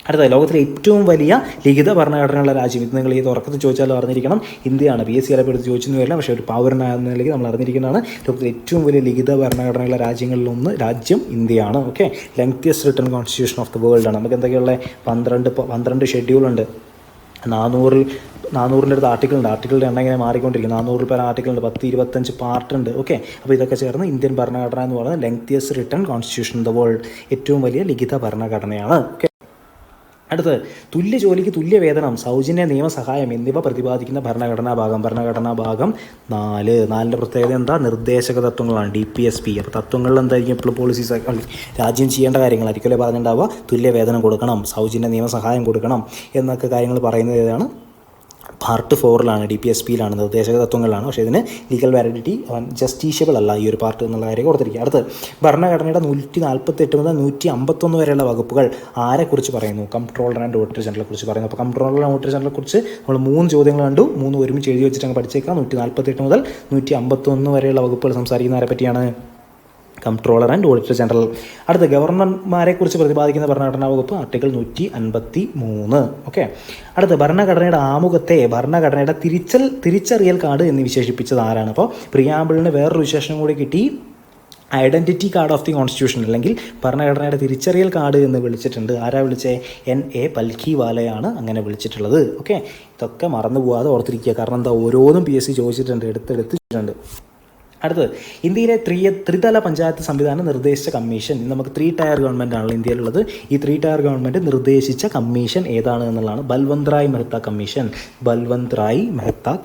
അടുത്ത ലോകത്തിലെ ഏറ്റവും വലിയ ലിഖിത ഭരണഘടനയുള്ള രാജ്യം, ഇത് നിങ്ങൾ ഈ തുറക്കത്തിൽ ചോദിച്ചാലും അറിഞ്ഞിരിക്കണം, ഇന്ത്യയാണ്. PSC ചിലപ്പെടുത്ത് ചോദിച്ചെന്ന് വരില്ല, പക്ഷേ ഒരു പൗരനാകുന്ന നിലയ്ക്ക് നമ്മൾ അറിഞ്ഞിരിക്കുന്നതാണ്. ലോകത്തിലെ ഏറ്റവും വലിയ ലിഖിത ഭരണഘടനയുള്ള രാജ്യങ്ങളിലൊന്ന് രാജ്യം ഇന്ത്യയാണ്. Okay. Lengthiest written constitution of the world ആണ്. നമുക്ക് എന്തൊക്കെയുള്ള 12 ഷെഡ്യൂളുണ്ട്. 400 അടുത്ത് ആർട്ടിക്കിളുണ്ട്. ആർട്ടിക്കിളുടെ എണ്ണം ഇങ്ങനെ മാറിക്കൊണ്ടിരിക്കും. 400 പേർ ആർട്ടിക്കിളുണ്ട്, 10-25 പാർട്ടുണ്ട്. ഓക്കെ. അപ്പോൾ ഇതൊക്കെ ചേർന്ന് ഇന്ത്യൻ ഭരണഘടന എന്ന് പറയുന്നത് lengthiest written constitution of the world, ഏറ്റവും വലിയ ലിഖിത ഭരണഘടനയാണ്. ഓക്കെ. അടുത്ത് തുല്യ ജോലിക്ക് തുല്യ വേതനം, സൗജന്യ നിയമസഹായം എന്നിവ പ്രതിപാദിക്കുന്ന ഭരണഘടനാ ഭാഗം 4. പ്രത്യേകത എന്താ? നിർദ്ദേശക തത്വങ്ങളാണ്, DPSP. അപ്പോൾ തത്വങ്ങളിൽ എന്തായിരിക്കും? എപ്പോഴും പോളിസീസ് രാജ്യം ചെയ്യേണ്ട കാര്യങ്ങളായിരിക്കും അല്ലേ പറഞ്ഞിട്ടുണ്ടാവുക. തുല്യ വേതനം കൊടുക്കണം, സൗജന്യ നിയമസഹായം കൊടുക്കണം എന്നൊക്കെ കാര്യങ്ങൾ പറയുന്നത് ഏതാണ്? പാർട്ട് 4 DPSPയിലാണ്, നിർദ്ദേശക തത്വങ്ങളിലാണ്. പക്ഷേ ഇതിന് ലീഗൽ വാലിഡിറ്റി ജസ്റ്റീഷ്യബിൾ അല്ല ഈ ഒരു പാർട്ട് എന്നുള്ള കാര്യം ഓർത്തിരിക്കുക. അടുത്ത് ഭരണഘടനയുടെ 148 മുതൽ 151 വരെയുള്ള വകുപ്പുകൾ ആരെക്കുറിച്ച് പറയുന്നു? കംട്രോളർ ആൻഡ് ഓഡിറ്റർ ജനറലെ കുറിച്ച് പറയുന്നു. അപ്പോൾ കംട്രോളർ ആൻഡ് ഓഡിറ്റർ ജനറലെ കുറിച്ച് നമ്മൾ 3 ചോദ്യങ്ങൾ കണ്ടു. 3 ഒരുമിച്ച് എഴുതി വെച്ചിട്ട് അങ്ങ് പഠിച്ചേക്കാം. 148 മുതൽ 151 വരെയുള്ള വകുപ്പുകൾ സംസാരിക്കുന്ന ആരെ പറ്റിയാണ്? Comptroller and auditor general. അടുത്ത ഗവർണർമാരെ കുറിച്ച് പ്രതിപാദിക്കുന്ന ഭരണഘടനാ വകുപ്പ് ആർട്ടിക്കിൾ 153. ഓക്കെ. അടുത്ത ഭരണഘടനയുടെ ആമുഖത്തെ ഭരണഘടനയുടെ തിരിച്ചറിയൽ കാർഡ് എന്ന് വിശേഷിപ്പിച്ചത് ആരാണ്? അപ്പോൾ പ്രിയാമ്പിളിന് വേറൊരു വിശേഷണം കൂടി കിട്ടി, identity card of the constitution അല്ലെങ്കിൽ ഭരണഘടനയുടെ തിരിച്ചറിയൽ കാർഡ് എന്ന് വിളിച്ചിട്ടുണ്ട്. ആരാ വിളിച്ചേ? NA പൽഖിവാലയാണ് അങ്ങനെ വിളിച്ചിട്ടുള്ളത്. ഓക്കെ. ഇതൊക്കെ മറന്നു പോകാതെ ഓർത്തിരിക്കുക, കാരണം എന്താ, ഓരോന്നും PSC ചോദിച്ചിട്ടുണ്ട്, എടുത്തിട്ടുണ്ട്. അടുത്തത് ഇന്ത്യയിലെ ത്രിതല പഞ്ചായത്ത് സംവിധാനം നിർദ്ദേശിച്ച കമ്മീഷൻ. നമുക്ക് 3 ടയർ ഗവൺമെൻറ് ആണല്ലോ ഇന്ത്യയിലുള്ളത്. ഈ 3 ടയർ ഗവൺമെൻറ് നിർദ്ദേശിച്ച കമ്മീഷൻ ഏതാണ് എന്നുള്ളതാണ് ബൽവന്ത് റായ് മെഹ്ത്ത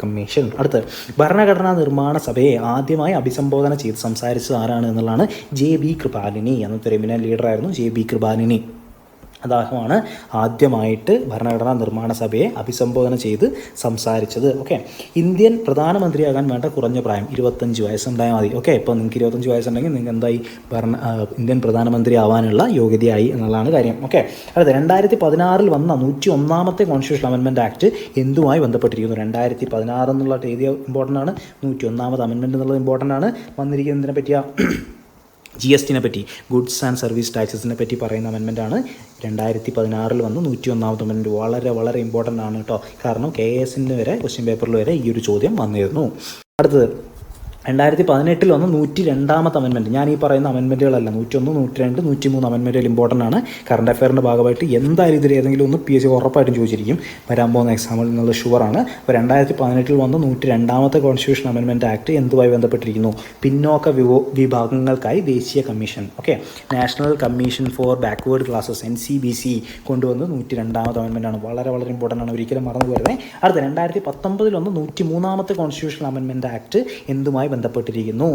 കമ്മീഷൻ. അടുത്ത് ഭരണഘടനാ നിർമ്മാണ സഭയെ ആദ്യമായി അഭിസംബോധന ചെയ്ത് സംസാരിച്ചത് ആരാണ് എന്നുള്ളതാണ് JB കൃപാലിനി. അന്നത്തെ എമിനന്റ് ലീഡറായിരുന്നു JB കൃപാലിനി. അദ്ദേഹമാണ് ആദ്യമായിട്ട് ഭരണഘടനാ നിർമ്മാണ സഭയെ അഭിസംബോധന ചെയ്ത് സംസാരിച്ചത്. ഓക്കെ. ഇന്ത്യൻ പ്രധാനമന്ത്രിയാകാൻ വേണ്ട കുറഞ്ഞ പ്രായം 25 വയസ്സുണ്ടായാൽ മതി. ഓക്കെ. ഇപ്പോൾ നിങ്ങൾക്ക് 25 വയസ്സുണ്ടെങ്കിൽ നിങ്ങൾക്ക് എന്തായി? ഇന്ത്യൻ പ്രധാനമന്ത്രി ആവാനുള്ള യോഗ്യതയായി എന്നുള്ളതാണ് കാര്യം. ഓക്കെ. അതായത് 2016 വന്ന 101ാമത്തെ കോൺസ്റ്റിറ്റ്യൂഷൻ അമെൻമെൻറ്റ് ആക്ട് എന്തുമായി ബന്ധപ്പെട്ടിരിക്കുന്നു? 2016 എന്നുള്ള തീയതി ഇമ്പോർട്ടൻ്റ് ആണ്, 101ാമത് അമെൻമെൻറ്റ് എന്നുള്ളത് ഇമ്പോർട്ടൻ്റ് ആണ്. വന്നിരിക്കുന്നതിനെ പറ്റിയ GSTനെ പറ്റി, ഗുഡ്സ് ആൻഡ് സർവീസ് ടാക്സസിനെ പറ്റി പറയുന്ന അമെൻമെൻറ്റാണ് 2016 വന്ന് 101ാമത് അമെൻമെൻറ്റ്. വളരെ ഇമ്പോർട്ടൻ്റ് ആണ് കേട്ടോ, കാരണം KSന് വരെ ക്വസ്റ്റ്യൻ പേപ്പറിൽ വരെ ഈ ഒരു ചോദ്യം വന്നിരുന്നു. അടുത്തത് 2018 വന്ന 102ാമത്തെ അമെൻമെൻറ്റ്. ഞാൻ ഈ പറയുന്ന അമെൻമെൻറ്റുകളല്ല, 101, 102, 103 അമെൻമെൻറ്റുകൾ ഇമ്പോർട്ടൻ്റ് ആണ്. കറണ്ട് അഫെയറിൻ്റെ ഭാഗമായിട്ട് എന്തായാലും ഇതിൽ ഏതെങ്കിലും ഒന്ന് PSC ഉറപ്പായിട്ടും ചോദിച്ചിരിക്കും വരാൻ പോകുന്ന എക്സാമിൽ നിന്നുള്ള ഷുവറാണ്. അപ്പോൾ 2018 വന്ന 102ാമത്തെ കോൺസ്റ്റിറ്റ്യൂഷൻ അമെൻമെൻറ്റ് ആക്ട് എന്തുമായി ബന്ധപ്പെട്ടിരിക്കുന്നു? പിന്നോക്ക വിഭാഗങ്ങൾക്കായി ദേശീയ commission, okay, national commission for backward classes NCBC കൊണ്ടുവന്ന് 102ാമത്തെ അമെൻമെൻറ്റാണ്. വളരെ ഇമ്പോർട്ടൻ്റ് ആണ്, ഒരിക്കലും മറന്നു പോരുന്നത്. അടുത്ത 2019 വന്ന 103ാമത്തെ കോൺസ്റ്റിറ്റ്യൂഷൻ അമെൻമെൻറ്റ് ആക്ട് എന്തുമായി ബന്ധപ്പെട്ടിരിക്കുന്നു.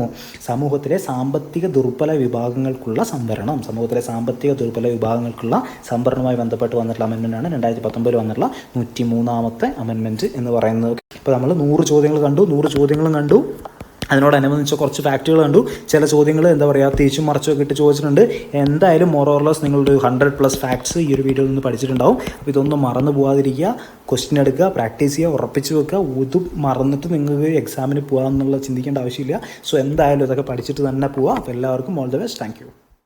സമൂഹത്തിലെ സാമ്പത്തിക ദുർബല വിഭാഗങ്ങൾക്കുള്ള സംവരണം, സമൂഹത്തിലെ സാമ്പത്തിക ദുർബല വിഭാഗങ്ങൾക്കുള്ള സംവരണവുമായി ബന്ധപ്പെട്ട് വന്നിട്ടുള്ള അമെൻമെൻറ്റാണ് 2019 വന്നിട്ടുള്ള 103ാമത്തെ അമെൻമെൻറ്റ് എന്ന് പറയുന്നത്. ഇപ്പോൾ നമ്മൾ 100 ചോദ്യങ്ങൾ കണ്ടു, 100 ചോദ്യങ്ങളും കണ്ടു, അതിനോടനുബന്ധിച്ച് കുറച്ച് ഫാക്റ്റുകൾ കണ്ടു. ചില ചോദ്യങ്ങൾ എന്താ പറയുക തിരിച്ചും മറിച്ചൊക്കെ ഇട്ട് ചോദിച്ചിട്ടുണ്ട്. എന്തായാലും മോറോർലെസ് നിങ്ങളൊരു 100+ ഫാക്ട്സ് ഈ ഒരു വീഡിയോയിൽ നിന്ന് പഠിച്ചിട്ടുണ്ടാവും. അപ്പോൾ ഇതൊന്നും മറന്നു പോകാതിരിക്കുക, ക്വസ്റ്റ്യൻ എടുക്കുക, പ്രാക്ടീസ് ചെയ്യുക, ഉറപ്പിച്ച് വെക്കുക. ഇത് മറന്നിട്ട് നിങ്ങൾക്ക് എക്സാമിന് പോകാമെന്നുള്ള ചിന്തിക്കേണ്ട ആവശ്യമില്ല. സോ എന്തായാലും ഇതൊക്കെ പഠിച്ചിട്ട് തന്നെ പോവുക. അപ്പോൾ എല്ലാവർക്കും all the best. Thank you.